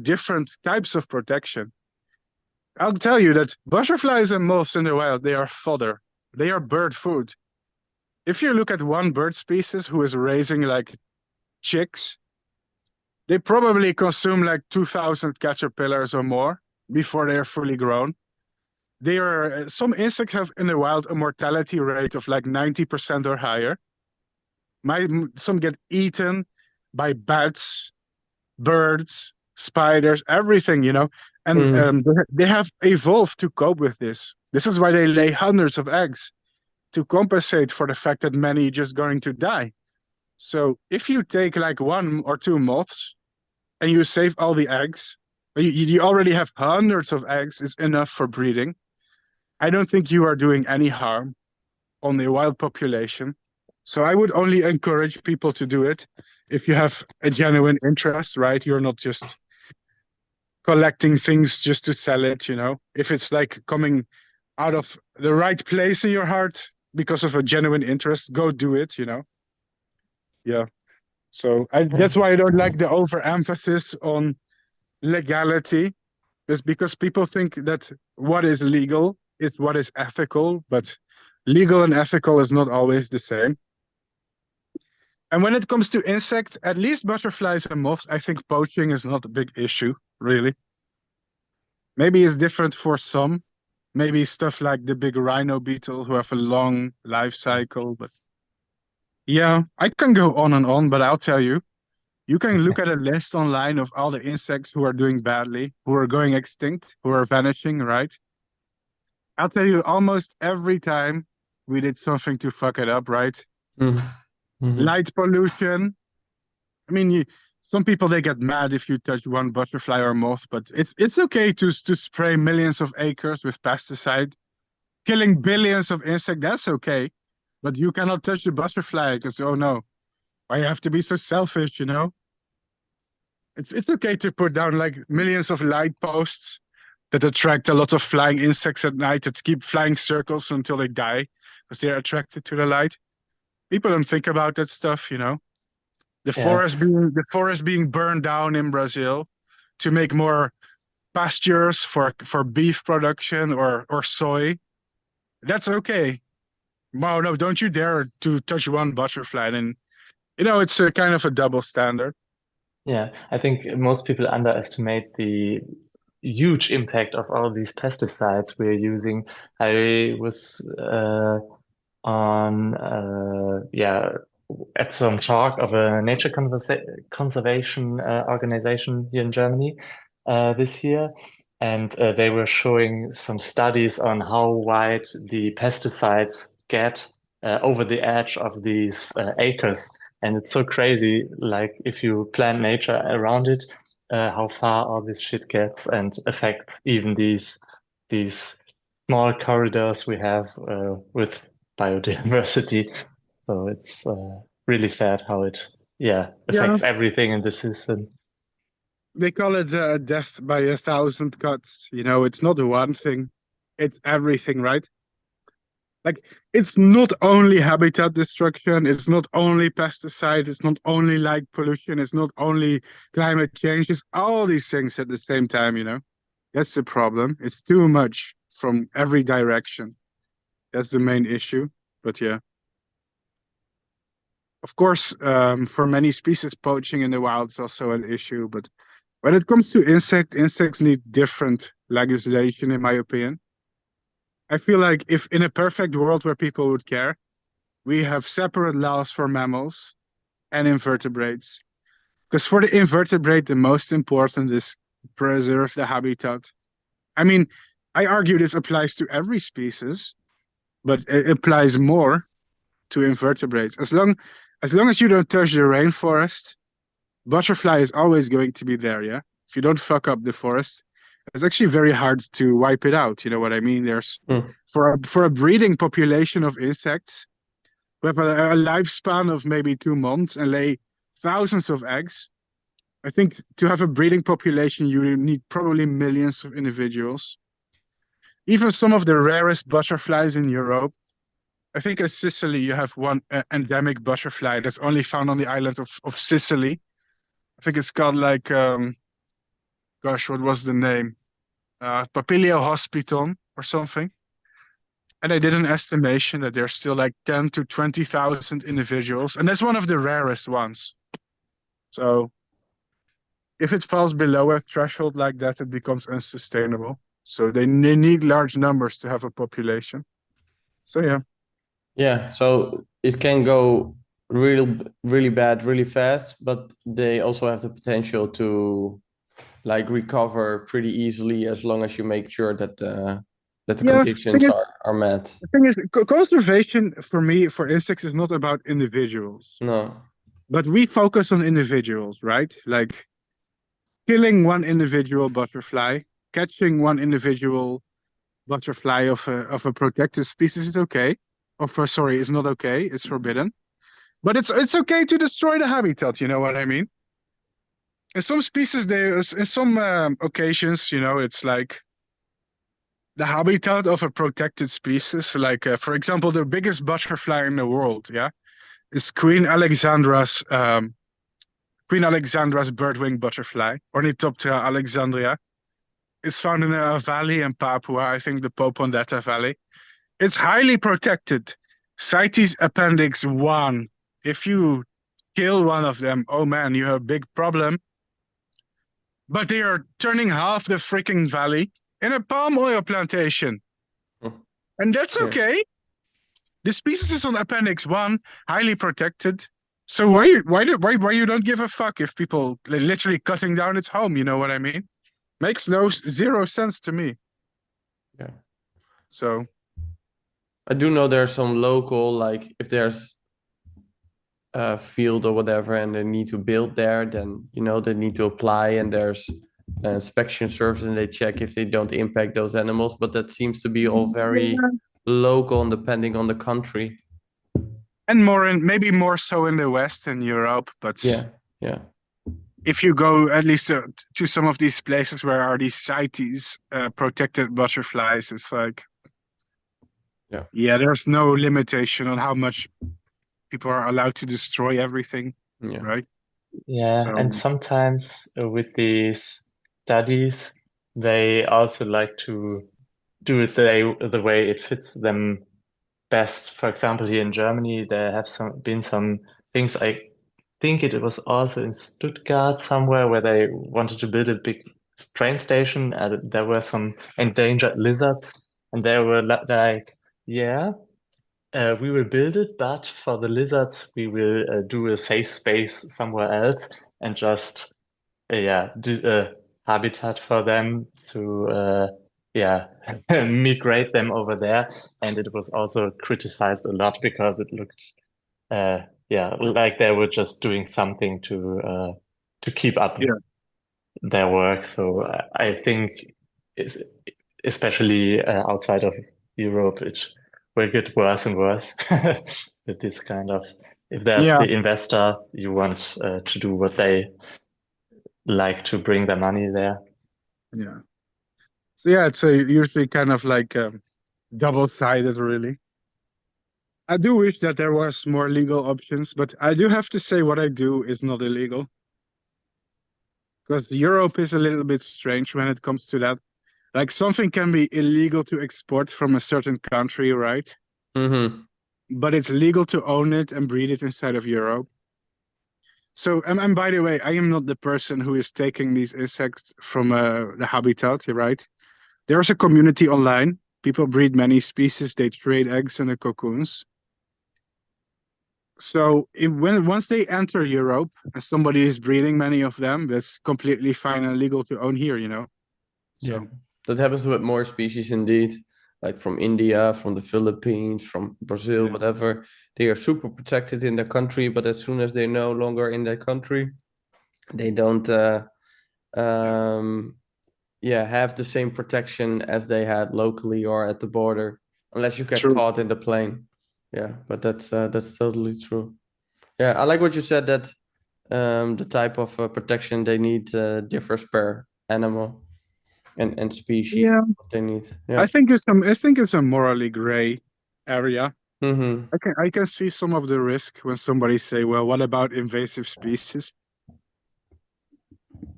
different types of protection. I'll tell you that butterflies and moths in the wild, they are fodder. They are bird food. If you look at one bird species who is raising like chicks, they probably consume like 2,000 caterpillars or more before they are fully grown. Some insects have in the wild a mortality rate of like 90% or higher. Some get eaten by bats, birds, spiders, everything, and they have evolved to cope with this. This is why they lay hundreds of eggs to compensate for the fact that many are just going to die. So if you take like one or two moths and you save all the eggs, You already have hundreds of eggs is enough for breeding. I don't think you are doing any harm on the wild population. So I would only encourage people to do it if you have a genuine interest, right? You're not just collecting things just to sell it, If it's like coming out of the right place in your heart because of a genuine interest, go do it, Yeah. So that's why I don't like the overemphasis on legality, is because people think that what is legal is what is ethical, but legal and ethical is not always the same. And when it comes to insects, at least butterflies and moths, I think poaching is not a big issue, really. Maybe it's different for some. Maybe stuff like the big rhino beetle who have a long life cycle. But yeah, I can go on and on, but I'll tell you, you can look at a list online of all the insects who are doing badly, who are going extinct, who are vanishing, right? I'll tell you, almost every time we did something to fuck it up, right? Light pollution. I mean, some people, they get mad if you touch one butterfly or moth, but it's okay to spray millions of acres with pesticide, killing billions of insects. That's okay, but you cannot touch the butterfly because, oh no, why you have to be so selfish, It's okay to put down like millions of light posts that attract a lot of flying insects at night that keep flying circles until they die because they're attracted to the light. People don't think about that stuff, The forest being burned down in Brazil to make more pastures for beef production or soy. That's okay. Wow, no, don't you dare to touch one butterfly. And it's a kind of a double standard. Yeah, I think most people underestimate the huge impact of all these pesticides we're using. I was on at some talk of a nature conservation organization here in Germany this year, and they were showing some studies on how wide the pesticides get over the edge of these acres. And it's so crazy, like if you plant nature around it, how far all this shit gets and affect even these small corridors we have with biodiversity. So it's really sad how it affects everything in the system. They call it death by 1,000 cuts. It's not one thing, it's everything, right? Like, it's not only habitat destruction, it's not only pesticide, it's not only light pollution, it's not only climate change, it's all these things at the same time, That's the problem. It's too much from every direction. That's the main issue. But yeah. Of course, for many species, poaching in the wild is also an issue. But when it comes to insects need different legislation, in my opinion. I feel like if in a perfect world where people would care, we have separate laws for mammals and invertebrates. Because for the invertebrate, the most important is preserve the habitat. I mean, I argue this applies to every species, but it applies more to invertebrates. As long as you don't touch the rainforest, butterfly is always going to be there, yeah? If you don't fuck up the forest, it's actually very hard to wipe it out. You know what I mean? There's for a breeding population of insects who have a lifespan of maybe 2 months and lay thousands of eggs. I think to have a breeding population, you need probably millions of individuals. Even some of the rarest butterflies in Europe. I think in Sicily, you have one endemic butterfly that's only found on the island of Sicily. I think it's called like, what was the name? Papilio hospiton or something. And I did an estimation that there's still like 10 to 20,000 individuals. And that's one of the rarest ones. So if it falls below a threshold like that, it becomes unsustainable. So they need large numbers to have a population. So yeah. Yeah, so it can go really bad really fast, but they also have the potential to like recover pretty easily as long as you make sure that the conditions are met. The thing is, conservation for me, for insects, is not about individuals. No. But we focus on individuals, right? Like, killing one individual butterfly, catching one individual butterfly of a protected species is okay. Sorry, it's not okay. It's forbidden. But it's okay to destroy the habitat. You know what I mean? In some species, in some occasions, it's like the habitat of a protected species. Like, for example, the biggest butterfly in the world, yeah, is Queen Alexandra's birdwing butterfly, Ornithoptera alexandria. It's found in a valley in Papua, I think the Popondetta Valley. It's highly protected. CITES Appendix 1. If you kill one of them, oh man, you have a big problem. But they are turning half the freaking valley in a palm oil plantation. And that's okay. The species is on Appendix 1, highly protected. So why you don't give a fuck if people literally cutting down its home, you know what I mean? Makes zero sense to me. Yeah. So I do know there's some local, like if there's a field or whatever and they need to build there, then they need to apply and there's an inspection service and they check if they don't impact those animals. But that seems to be all very local and depending on the country. And maybe more so in the West and Europe, but yeah. If you go at least to some of these places where are these CITES protected butterflies, it's like, there's no limitation on how much people are allowed to destroy everything, right? Yeah, and sometimes with these studies, they also like to do it the way it fits them best. For example, here in Germany, there have been some things. I think it was also in Stuttgart somewhere where they wanted to build a big train station, and there were some endangered lizards, and they were like, we will build it, but for the lizards, we will do a safe space somewhere else and just do a habitat for them to migrate them over there. And it was also criticized a lot because it looked like they were just doing something to keep up their work. So I think especially outside of Europe, it will get worse and worse with this kind of. If there's the investor, you want to do what they like to bring their money there. Yeah. So it's usually kind of like double-sided, really. I do wish that there was more legal options, but I do have to say what I do is not illegal. Because Europe is a little bit strange when it comes to that. Like something can be illegal to export from a certain country, right? Mm-hmm. But it's legal to own it and breed it inside of Europe. So, and by the way, I am not the person who is taking these insects from the habitat, right? There's a community online. People breed many species. They trade eggs in the cocoons. So once they enter Europe and somebody is breeding many of them, that's completely fine and legal to own here, So that happens with more species indeed, like from India, from the Philippines, from Brazil, whatever. They are super protected in their country, but as soon as they're no longer in their country, they don't have the same protection as they had locally or at the border, unless you get caught in the plane. Yeah, but that's totally true. Yeah, I like what you said that the type of protection they need differs per animal and species. Yeah, what they need. Yeah, I think it's a morally gray area. Mm-hmm. I can see some of the risk when somebody say, well, what about invasive species?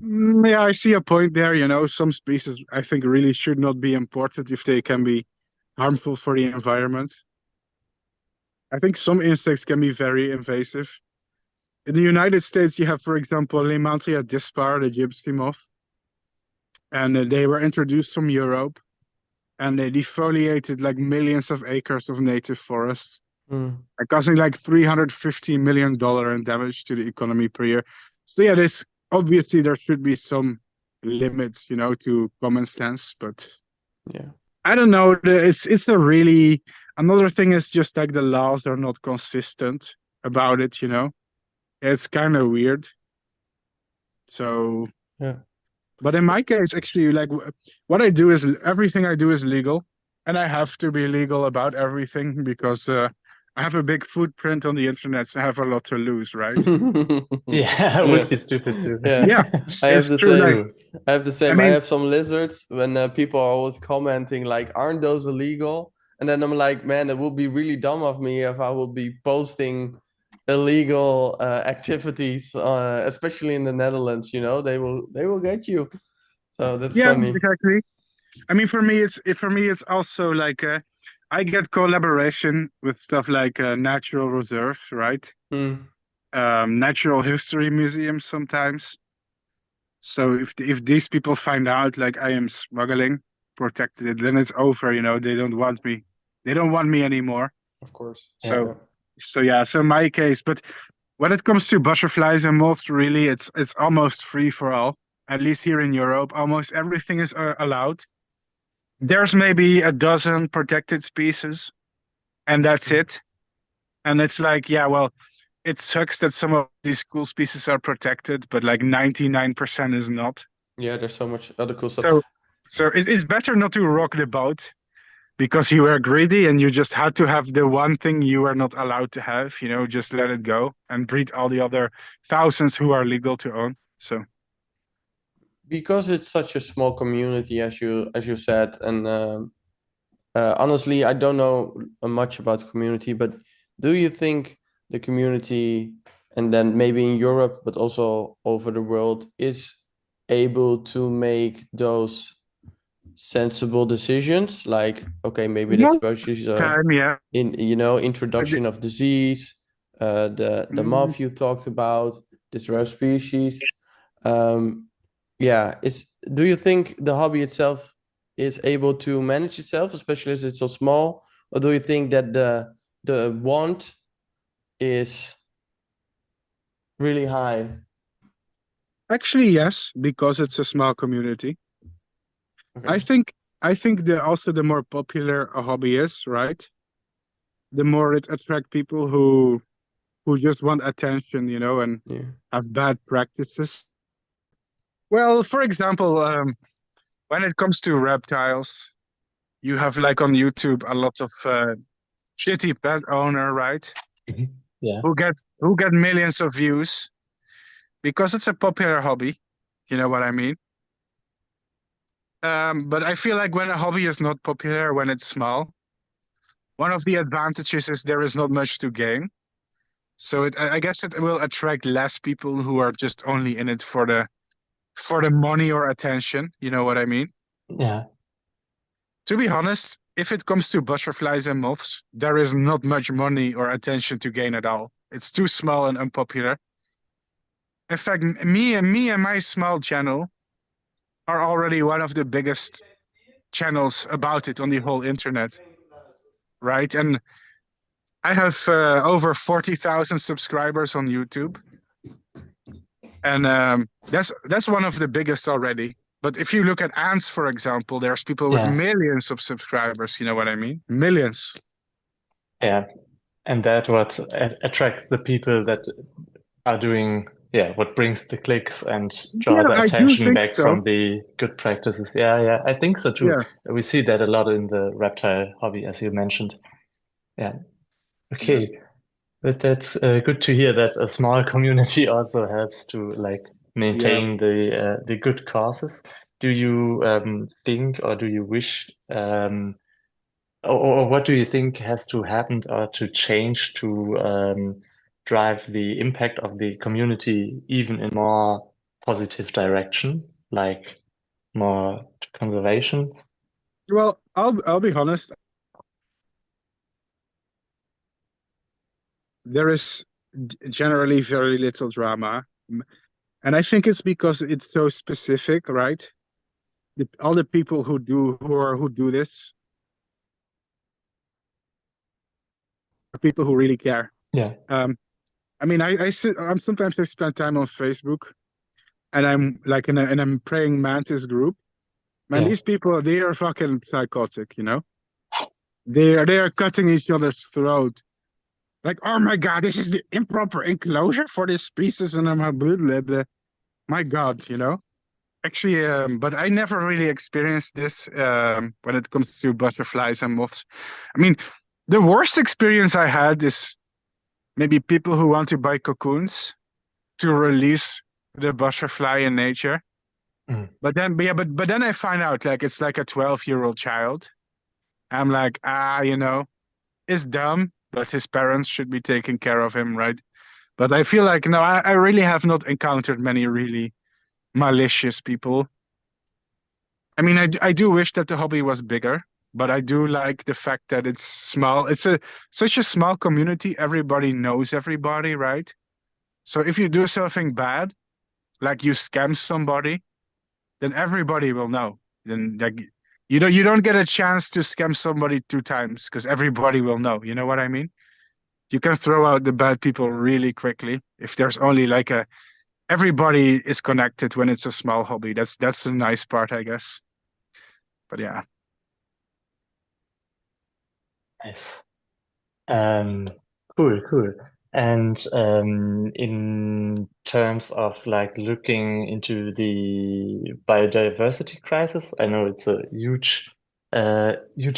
Yeah, I see a point there. Some species I think really should not be imported if they can be harmful for the environment. I think some insects can be very invasive. In the United States, you have, for example, Lemantria dispar, the gypsy moth. And they were introduced from Europe. And they defoliated like millions of acres of native forests, causing like $350 million in damage to the economy per year. So this obviously there should be some limits, to common sense, but I don't know. It's a really another thing is just like the laws are not consistent about it. It's kind of weird. So But in my case, actually, like what I do is everything I do is legal, and I have to be legal about everything because I have a big footprint on the internet, so I have a lot to lose, right? Yeah, it Yeah. would be stupid too. Yeah. Yeah, I have it's the true. Like, same. I have the I same. I mean, have some lizards when people are always commenting like, "Aren't those illegal?" And then I'm like, "Man, it would be really dumb of me if I would be posting illegal activities, especially in the Netherlands. You know, they will get you." So that's yeah, funny. exactly. I mean, for me, it's also like I get collaboration with stuff like natural reserves, right? Hmm. Natural history museums sometimes. So if these people find out like I am smuggling protected, then it's over. They don't want me. They don't want me anymore. Of course. Yeah. So so yeah. So in my case, but when it comes to butterflies and moths, really, it's almost free for all. At least here in Europe, almost everything is allowed. There's maybe a dozen protected species, and that's it. And it's like, yeah, well, it sucks that some of these cool species are protected, but like 99% is not. Yeah, there's so much other cool So, stuff. so it's better not to rock the boat because you were greedy and you just had to have the one thing you were not allowed to have. Just let it go and breed all the other thousands who are legal to own. So, Because it's such a small community, as you said, and honestly, I don't know much about the community, but do you think the community, and then maybe in Europe, but also over the world, is able to make those sensible decisions? Like, okay, maybe that's most about time, yeah. introduction of disease, the Mm, moth you talked about, this rare species. Um, yeah, do you think the hobby itself is able to manage itself, especially as it's so small, or do you think that the want is really high? Actually, yes, because it's a small community. Okay. I think the more popular a hobby is, right? The more it attract people who just want attention, and Yeah. have bad practices. Well, for example, when it comes to reptiles, you have like on YouTube a lot of shitty pet owner, right? Yeah. Who get millions of views because it's a popular hobby. You know what I mean? But I feel like when a hobby is not popular, when it's small, one of the advantages is there is not much to gain. So I guess it will attract less people who are just only in it for the money or attention. You know what I mean? Yeah. To be honest, if it comes to butterflies and moths, there is not much money or attention to gain at all. It's too small and unpopular. In fact, me and my small channel are already one of the biggest channels about it on the whole internet, right? And I have over 40,000 subscribers on YouTube, and that's one of the biggest already. But if you look at ants, for example, there's people with Yeah. millions of subscribers. You know what I mean? Millions. Yeah. And that what attracts the people that are doing, yeah, what brings the clicks and draw Yeah, the I do attention think back so. from the good practices. Yeah, yeah, I think so too. Yeah. We see that a lot in the reptile hobby, as you mentioned. Yeah. Okay. But that's good to hear that a small community also helps to like Yeah. maintain the good causes. Do you think or do you wish or what do you think has to happen or to change to drive the impact of the community even in more positive direction, like more to conservation? Well, I'll be honest. There is generally very little drama, and I think it's because it's so specific, right? All the people who do this are people who really care. Yeah. I mean, sometimes I spend time on Facebook, and I'm like in a praying mantis group. Man, Yeah. these people, they are fucking psychotic, They are cutting each other's throat. Like, oh my God, this is the improper enclosure for this species, and I'm like, blah, blah, blah. My God, Actually, but I never really experienced this when it comes to butterflies and moths. I mean, the worst experience I had is maybe people who want to buy cocoons to release the butterfly in nature. Mm. But then I find out like it's like a 12-year-old child. I'm like, it's dumb, but his parents should be taking care of him, right? But I feel like no, I really have not encountered many really malicious people. I mean, I do wish that the hobby was bigger, but I do like the fact that it's small. It's such a small community. Everybody knows everybody, right? So if you do something bad, like you scam somebody, then everybody will know. Then like you don't get a chance to scam somebody 2 times because everybody will know. You know what I mean? You can throw out the bad people really quickly if there's only like everybody is connected when it's a small hobby. That's the nice part, I guess. But yeah. Nice. Um, cool. And in terms of like looking into the biodiversity crisis, I know it's a huge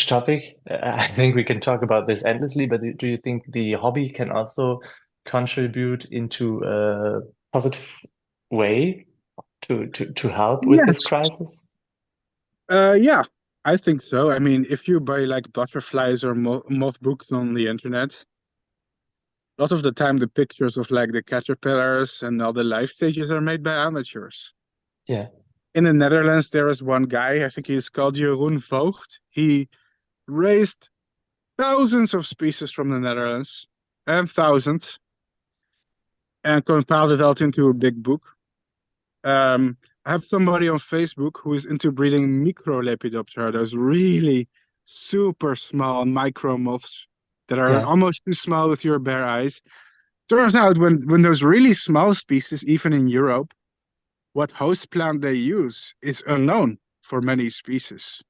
topic. I think we can talk about this endlessly, but do you think the hobby can also contribute into a positive way to help with this Yes. crisis? Yeah, I think so. I mean, if you buy like butterflies or moth books on the internet, a lot of the time the pictures of like the caterpillars and all the life stages are made by amateurs. Yeah. In the Netherlands, there is one guy, I think he's called Jeroen Voogd. He raised thousands of species from the Netherlands and thousands and compiled it out into a big book. I have somebody on Facebook who is into breeding micro Lepidoptera, those really super small micro moths that are Yeah. almost too small with your bare eyes. Turns out when those really small species, even in Europe, what host plant they use is unknown for many species.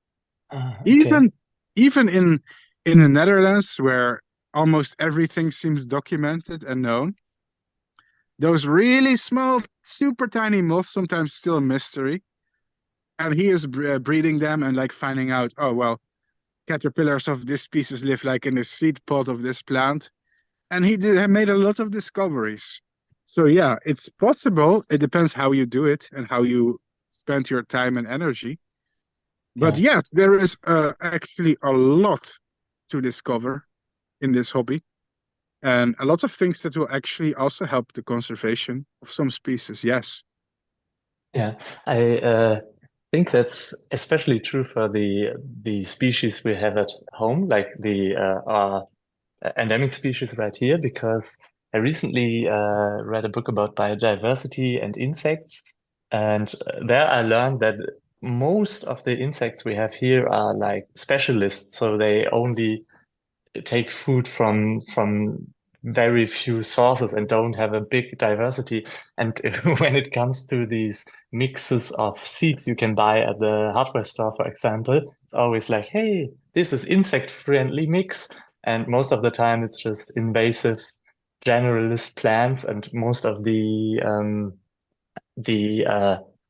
Okay. Even in the Netherlands, where almost everything seems documented and known, those really small, super tiny moths sometimes still a mystery. And he is breeding them and like finding out, oh well, caterpillars of this species live like in the seed pod of this plant. And he made a lot of discoveries. So yeah, it's possible. It depends how you do it and how you spend your time and energy. But Yeah. yes, there is actually a lot to discover in this hobby, and a lot of things that will actually also help the conservation of some species. Yes. Yeah, I think that's especially true for the species we have at home, like the our endemic species right here, because I recently read a book about biodiversity and insects, and there I learned that most of the insects we have here are like specialists, so they only take food from very few sources and don't have a big diversity. And when it comes to these mixes of seeds you can buy at the hardware store, for example, it's always like, hey, this is insect-friendly mix. And most of the time it's just invasive generalist plants, and most of the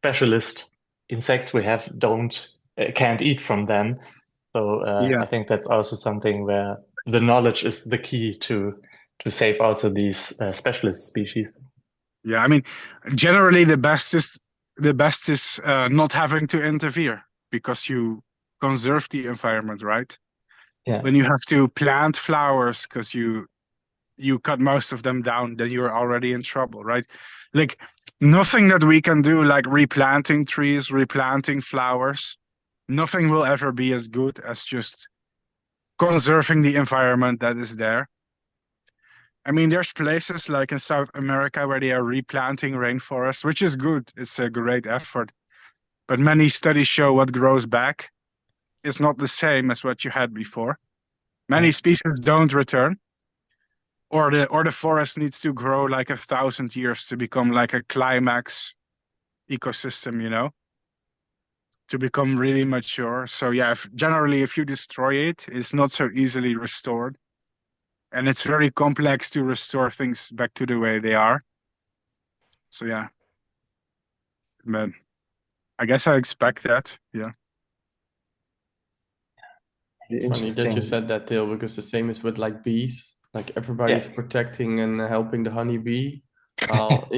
specialist insects we have don't can't eat from them. So Yeah. I think that's also something where the knowledge is the key to save also these specialist species. Yeah. I mean, generally the best is not having to interfere because you conserve the environment, right? Yeah, When you have to plant flowers because you cut most of them down, then you're already in trouble, right? Like nothing that we can do, like replanting trees, replanting flowers, nothing will ever be as good as just conserving the environment that is there. I mean, there's places like in South America where they are replanting rainforests, which is good. It's a great effort. But many studies show what grows back is not the same as what you had before. yeah, Many species don't return, or the forest needs to grow like 1,000 years to become like a climax ecosystem, to become really mature. So yeah, generally if you destroy it, it's not so easily restored. And it's very complex to restore things back to the way they are. So yeah, man. I guess I expect that. Yeah. It's funny that you said that, Till, because the same is with like bees. Like everybody's protecting and helping the honeybee. While,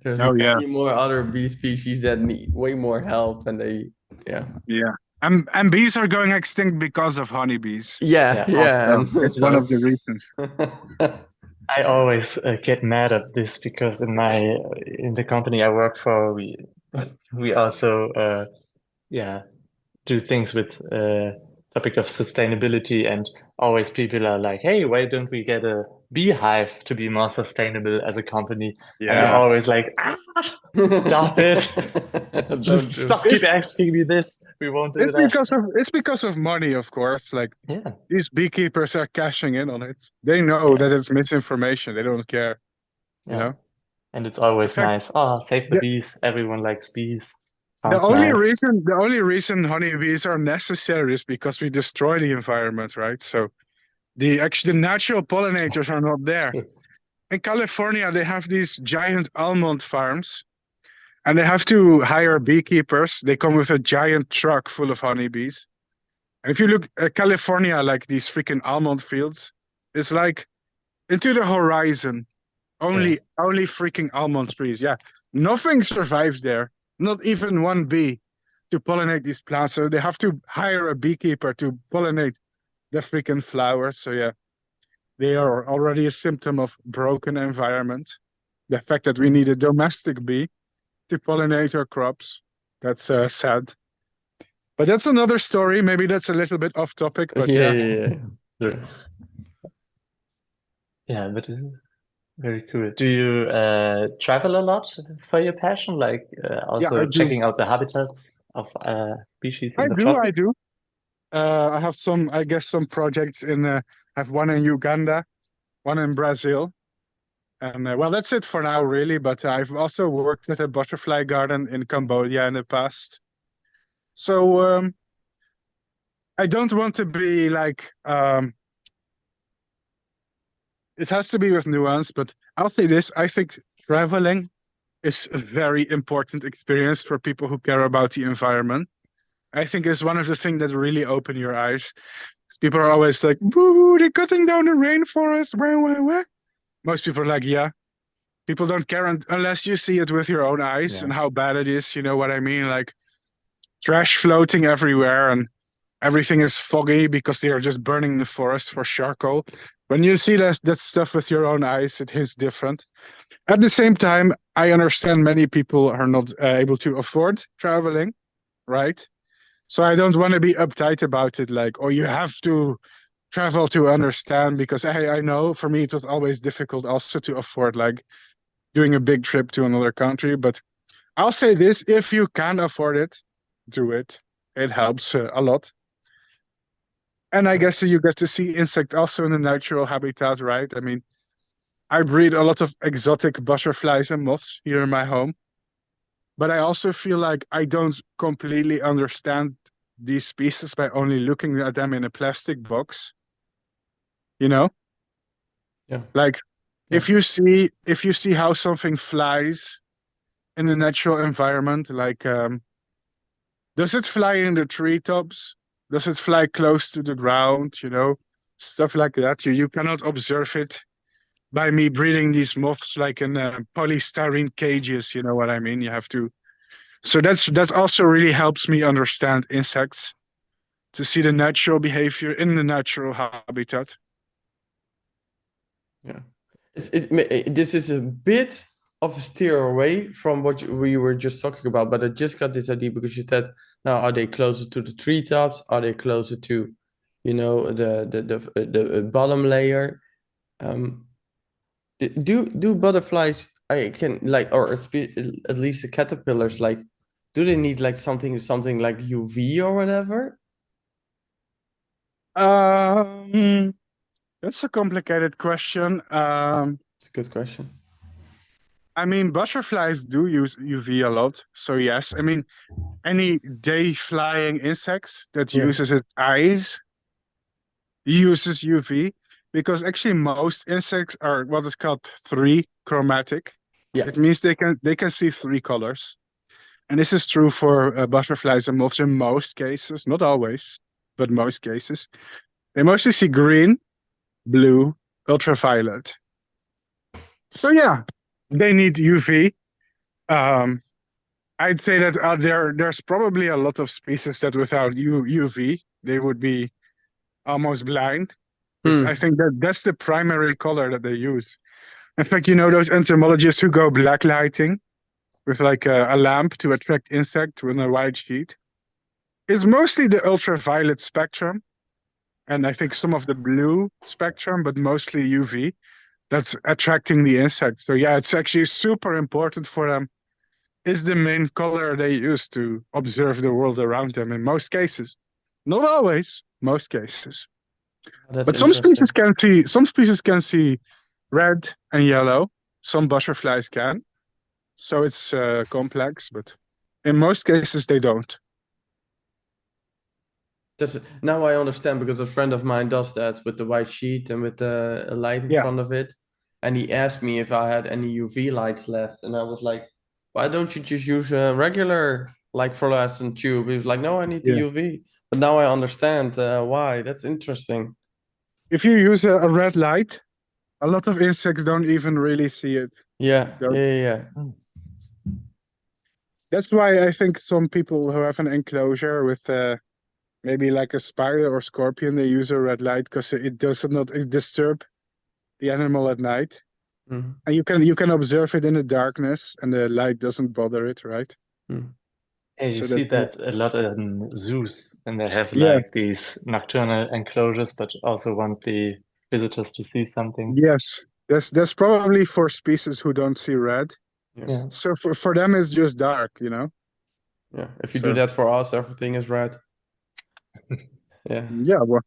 there's Oh yeah. many more other bee species that need way more help, and Yeah. And bees are going extinct because of honeybees. and It's one of the reasons. I always get mad at this because in the company I work for, we also do things with topic of sustainability, and always people are like, hey, why don't we get a beehive to be more sustainable as a company? And I'm always like, stop it. Just keep asking me this. We won't do that. It's because of money, of course. Like these beekeepers are cashing in on it. They know that it's misinformation. They don't care. You know? And it's always nice. Oh, save the bees. Everyone likes bees. The only reason honeybees are necessary is because we destroy the environment, right? So the natural pollinators are not there. In California, they have these giant almond farms, and they have to hire beekeepers. They come with a giant truck full of honeybees. And if you look at California, like these freaking almond fields, it's like into the horizon. Only freaking almond trees. Yeah. Nothing survives there. Not even one bee to pollinate these plants. So they have to hire a beekeeper to pollinate the freaking flowers. So yeah, they are already a symptom of broken environment. The fact that we need a domestic bee to pollinate our crops. That's sad. But that's another story. Maybe that's a little bit off topic. But yeah, but very cool. Do you travel a lot for your passion? Like also checking out the habitats of species in the tropics? I do. I have some projects I have one in Uganda, one in Brazil. And well, that's it for now, really. But I've also worked with a butterfly garden in Cambodia in the past. So I don't want to be like, it has to be with nuance, but I'll say this. I think traveling is a very important experience for people who care about the environment. I think it's one of the things that really open your eyes. People are always like, boo, they're cutting down the rainforest. Where? Most people are like, yeah. People don't care unless you see it with your own eyes and how bad it is. You know what I mean? Like trash floating everywhere and everything is foggy because they are just burning the forest for charcoal. When you see that stuff with your own eyes, it hits different. At the same time, I understand many people are not able to afford traveling, right? So I don't want to be uptight about it, like, oh, you have to travel to understand, because I know for me it was always difficult also to afford like doing a big trip to another country. But I'll say this, if you can afford it, do it. It helps a lot. And I guess you get to see insects also in the natural habitat, right? I mean, I breed a lot of exotic butterflies and moths here in my home. But I also feel like I don't completely understand these species by only looking at them in a plastic box. You know? Yeah. Like if you see how something flies in the natural environment, like does it fly in the treetops? Does it fly close to the ground? You know, stuff like that. You cannot observe it by me breeding these moths like in polystyrene cages. You know what I mean? You have to. So that also really helps me understand insects, to see the natural behavior in the natural habitat. Yeah, this is a bit of a steer away from what we were just talking about, but I just got this idea because you said, now are they closer to the treetops? Are they closer to, the bottom layer? Do butterflies, I can like, or at least the caterpillars, like, do they need like something like UV or whatever? That's a complicated question. It's a good question. I mean, butterflies do use UV a lot, so yes. I mean, any day-flying insects that uses its eyes uses UV, because actually most insects are what is called 3 chromatic. Yeah. It means they can see 3 colors. And this is true for butterflies and moths in most cases, not always, but most cases. They mostly see green, blue, ultraviolet. So yeah, they need UV. Um, I'd say that there's probably a lot of species that without UV, they would be almost blind. Because I think that's the primary color that they use. In fact, those entomologists who go blacklighting with like a lamp to attract insects with a white sheet. It's mostly the ultraviolet spectrum, and I think some of the blue spectrum, but mostly UV, that's attracting the insects. So yeah, it's actually super important for them. Is the main color they use to observe the world around them in most cases. Not always, most cases. That's But some species interesting. can see red and yellow. Some butterflies can. So it's complex, but in most cases they don't. Now I understand because a friend of mine does that with the white sheet and with a light in Yeah. front of it. And he asked me if I had any UV lights left. And I was like, why don't you just use a regular like fluorescent tube? He was like, no, I need the Yeah. UV. But now I understand why. That's interesting. If you use a red light, a lot of insects don't even really see it. Yeah, They're- yeah. That's why I think some people who have an enclosure with maybe like a spider or scorpion, they use a red light because it does not disturb the animal at night. Mhm. And you can observe it in the darkness, and the light doesn't bother it, right? Mm. Yeah, you So see that that a lot in zoos, and they have yeah, like these nocturnal enclosures, but also want the visitors to see something. yes, that's probably for species who don't see red. Yeah. Yeah. So for them it's just dark, Yeah. If you So do that for us, everything is red. Yeah. yeah, well,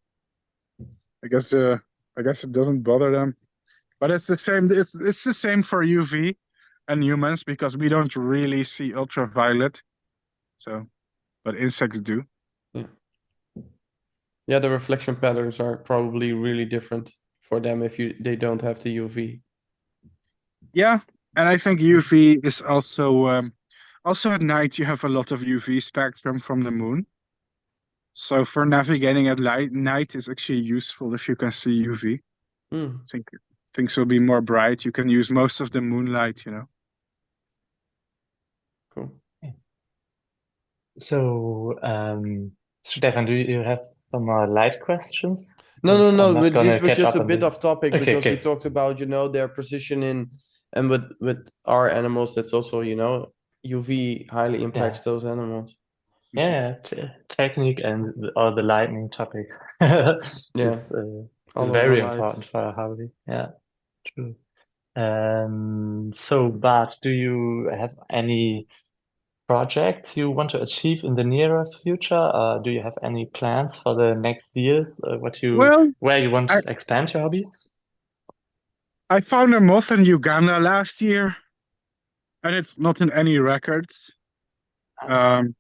I guess it doesn't bother them. But it's the same. It's the same for UV and humans because we don't really see ultraviolet. So, but insects do. Yeah, the reflection patterns are probably really different for them if they don't have the UV. Yeah, and I think UV is also at night you have a lot of UV spectrum from the moon. So for navigating at night is actually useful if you can see UV. Mm. I think things will be more bright. You can use most of the moonlight, Cool. So, Stefan, do you have some more light questions? No, I'm not but gonna just catch up a on bit this. off topic Okay, because we okay. talked about, their position in and with our animals, that's also, UV highly impacts those animals. Yeah, technique and all the lightning topic Yeah. is All of very the light. important for our hobby. Yeah, true. So Bart, do you have any projects you want to achieve in the nearer future? Do you have any plans for the next year? Well, Where you want I, to expand your hobby? I found a moth in Uganda last year, and it's not in any records. Um,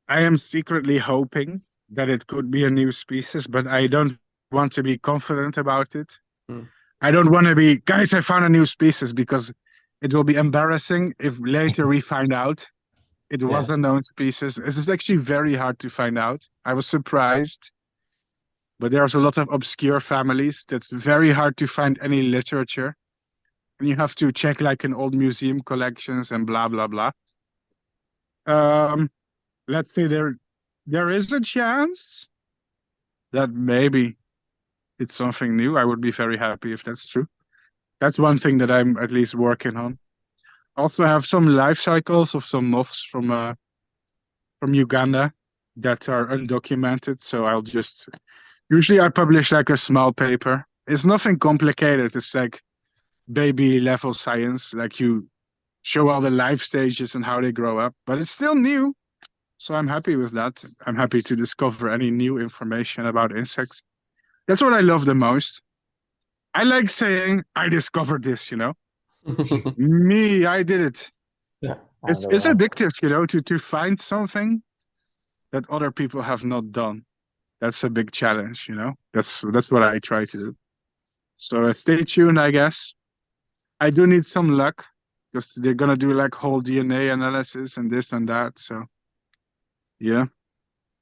I am secretly hoping that it could be a new species, but I don't want to be confident about it. Mm. I don't want to be, guys, I found a new species because it will be embarrassing if later we find out it was Yeah. a known species. This is actually very hard to find out. I was surprised, but there's a lot of obscure families that's very hard to find any literature. And you have to check like in old museum collections and blah, blah, blah. Let's say there is a chance that maybe it's something new. I would be very happy if that's true. That's one thing that I'm at least working on. Also have some life cycles of some moths from Uganda that are undocumented. So I'll just usually I publish like a small paper. It's nothing complicated. It's like baby level science. Like you show all the life stages and how they grow up, but it's still new. So I'm happy with that. I'm happy to discover any new information about insects. That's what I love the most. I like saying, I discovered this, Me, I did it. Yeah. It's addictive, to find something that other people have not done. That's a big challenge, That's what I try to do. So stay tuned, I guess. I do need some luck because they're gonna do like whole DNA analysis and this and that. So yeah,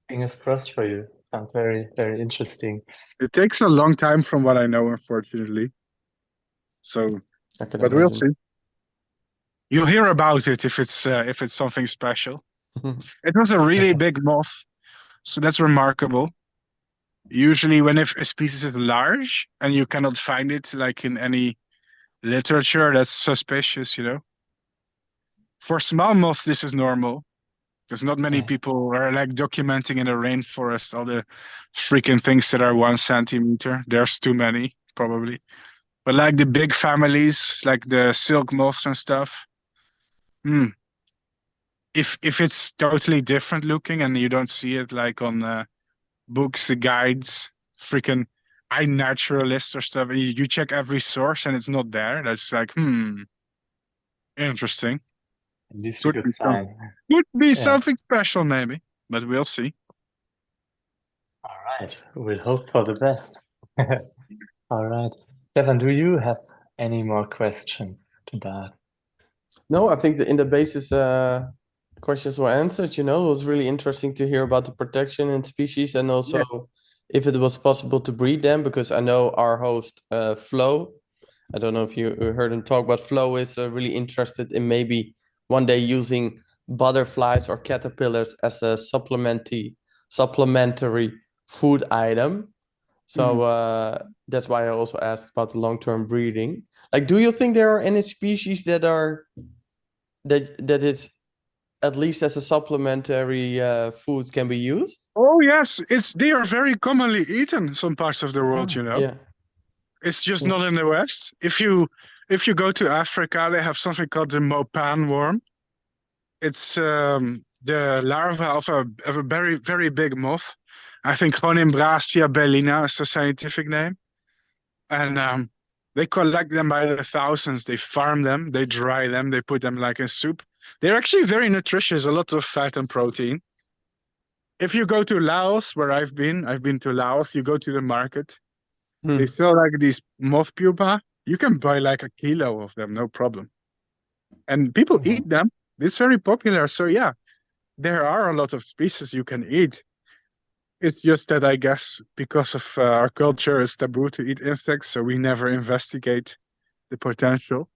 Fingers crossed for you. Sounds very, very interesting. it takes a long time from what I know, unfortunately. So, I can but we'll imagine. see. You'll hear about it if it's something special. It was a really big moth, so that's remarkable. Usually, when if a species is large and you cannot find it like in any literature, that's suspicious, you know. For small moths, this is normal because not many Yeah. people are like documenting in a rainforest all the freaking things that are 1 centimeter. There's too many, probably. But like the big families, like the silk moths and stuff, if it's totally different looking and you don't see it like on books, guides, freaking iNaturalist or stuff, and you check every source and it's not there, that's like, interesting. At least a Could good be some, sign. could be Yeah. something special, maybe, but we'll see. All right. We'll hope for the best. All right. Stefan, do you have any more questions to Bart? No, I think that in the basis questions were answered. It was really interesting to hear about the protection in species and also if it was possible to breed them, because I know our host Flo, I don't know if you heard him talk, but Flo is really interested in maybe one day using butterflies or caterpillars as a supplementary food item. So that's why I also asked about the long-term breeding. Like, do you think there are any species that it's at least as a supplementary food can be used? Oh yes, they are very commonly eaten in some parts of the world, you know. Yeah. It's just not in the West. If you go to Africa, they have something called the MOTHMAN worm. It's the larva of a very, very big moth. I think Honimbracia bellina is the scientific name. And they collect them by the thousands. They farm them, they dry them, they put them like in soup. They're actually very nutritious, a lot of fat and protein. If you go to Laos, where I've been to Laos, you go to the market. They sell like these moth pupa. You can buy like a kilo of them, no problem. And people eat them. It's very popular. So yeah, there are a lot of species you can eat. It's just that I guess because of our culture, it's taboo to eat insects, so we never investigate the potential.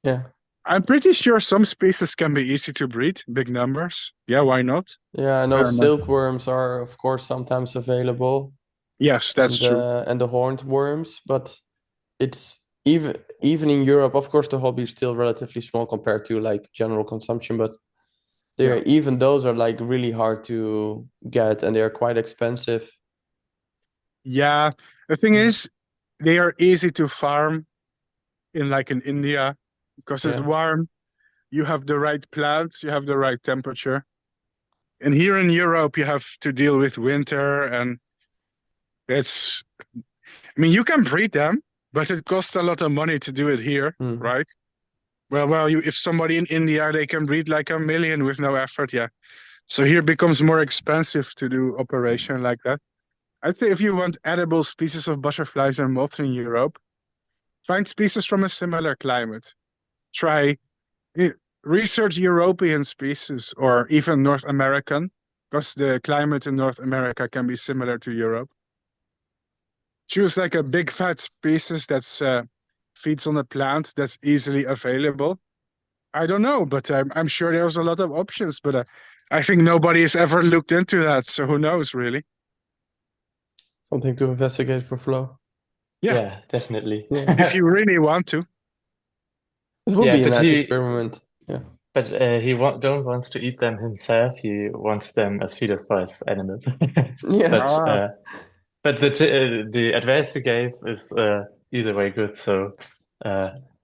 Yeah. I'm pretty sure some species can be easy to breed, big numbers. Yeah, why not? Yeah, I know don't know. silkworms are, of course, sometimes available, Yes, that's true. and the horned worms, but it's even in Europe, of course, the hobby is still relatively small compared to like general consumption, but even those are like really hard to get and they're quite expensive. Yeah, the thing is, they are easy to farm in India because it's warm. You have the right plants, you have the right temperature. And here in Europe, you have to deal with winter, and you can breed them, but it costs a lot of money to do it here, right? Well, if somebody in India, they can breed like 1 million with no effort, yeah. So here it becomes more expensive to do operation like that. I'd say if you want edible species of butterflies and moths in Europe, find species from a similar climate. Try research European species or even North American, because the climate in North America can be similar to Europe. Choose like a big fat species that's feeds on a plant that's easily available. I don't know, but I'm sure there's a lot of options, but I think nobody has ever looked into that, so who knows, really? Something to investigate for Flo. Yeah, definitely. If you really want to. It would be a nice experiment. Yeah. But he don't wants to eat them himself. He wants them as feeders for his animals. But the advice you gave is either way good. So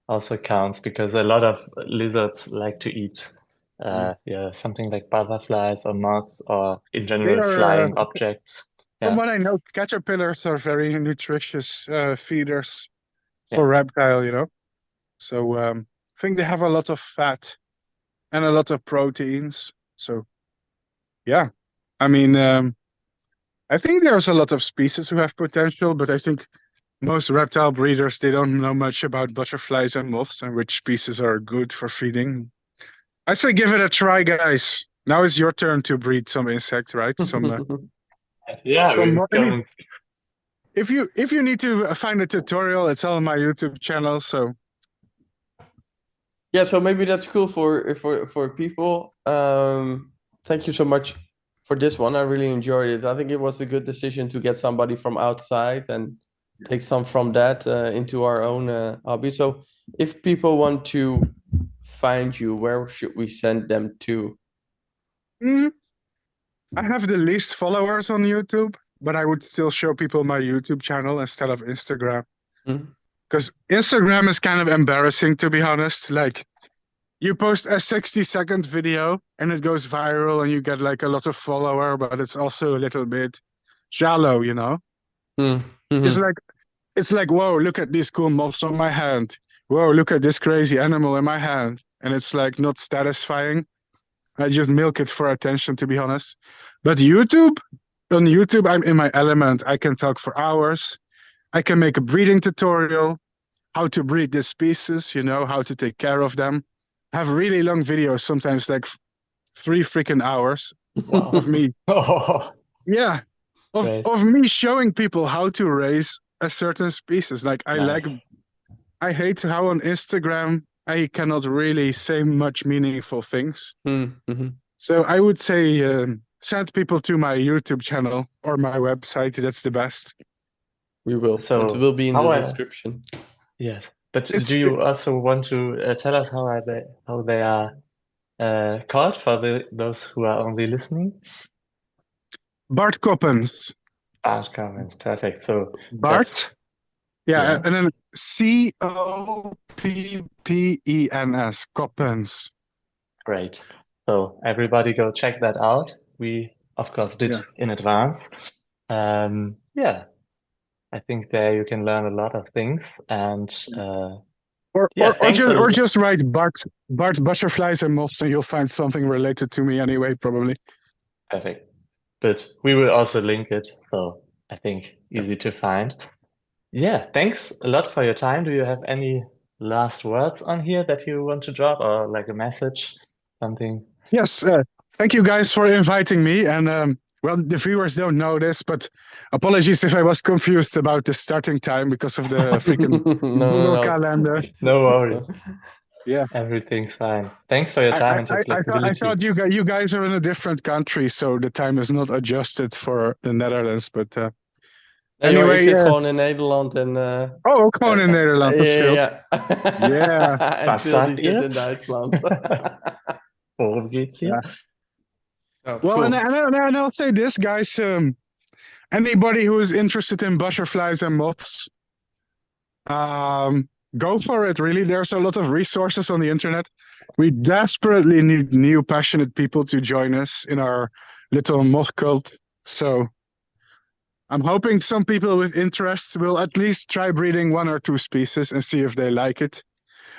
also counts because a lot of lizards like to eat something like butterflies or moths or in general flying objects. From what I know, caterpillars are very nutritious feeders for reptile, you know. So I think they have a lot of fat and a lot of proteins. So yeah, I mean, I think there's a lot of species who have potential, but I think most reptile breeders, they don't know much about butterflies and moths and which species are good for feeding. I say give it a try, guys. Now it's your turn to breed some insect, right? Yeah, Some we're more. going. If you need to find a tutorial, it's on my YouTube channel. So Yeah, so maybe that's cool for people. Thank you so much for this one. I really enjoyed it. I think it was a good decision to get somebody from outside and take some from that into our own hobby. So if people want to find you, where should we send them to? mm, I have the least followers on YouTube, but I would still show people my YouTube channel instead of Instagram. Mm. Because Instagram is kind of embarrassing, to be honest. Like, you post a 60-second video and it goes viral and you get like a lot of follower, but it's also a little bit shallow, you know? Mm. It's Mhm. like whoa, look at these cool moths on my hand. Whoa, look at this crazy animal in my hand. And it's like not satisfying. I just milk it for attention, to be honest. But on YouTube, I'm in my element. I can talk for hours. I can make a breeding tutorial, how to breed this species, how to take care of them. I have really long videos, sometimes like 3 freaking hours of me. Oh, Yeah, great. of me showing people how to raise a certain species. Like Nice. I hate how on Instagram I cannot really say much meaningful things. Mhm. So I would say send people to my YouTube channel or my website. That's the best. We will. So It will be in the how description. yes, but It's do you also want to tell us how they are called for those who are only listening? Bart Coppens. Art comments, perfect. So that's Bart. Yeah, yeah, and then Coppens. Coppens. great. So everybody go check that out. We of course did Yeah. in advance. Yeah, I think there you can learn a lot of things and yeah, thanks a lot. Just write Bart butterflies and moths, and you'll find something related to me anyway, probably. Perfect. But we will also link it, so I think easy to find. Yeah, thanks a lot for your time. Do you have any last words on here that you want to drop or like a message, something? Yes, thank you guys for inviting me. And well, the viewers don't know this, but apologies if I was confused about the starting time because of the freaking Google Calendar. No worries. Yeah, Everything's fine. Thanks for your time and your I flexibility. thought you guys are in a different country, so the time is not adjusted for the Netherlands. But Nee, joh, anyway, ik zit gewoon in Nederland en... Oh, ook gewoon in Nederland, dat scheelt. Ja. Yeah. En Phil die zit in Duitsland. Worum geht's hier? Oh, Well, cool. and I'll say this, guys. Anybody who is interested in butterflies and moths, go for it. Really, there's a lot of resources on the internet. We desperately need new, passionate people to join us in our little moth cult. So I'm hoping some people with interest will at least try breeding 1 or 2 species and see if they like it.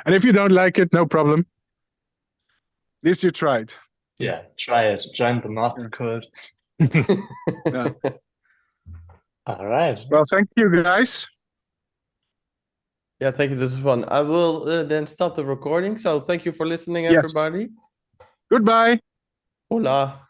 And if you don't like it, no problem. At least you tried. Yeah, try it. Join the moth cult. Yeah. All right. Well, thank you, guys. Yeah, thank you. This was fun. I will then stop the recording. So thank you for listening, Yes. everybody. Goodbye. Hola.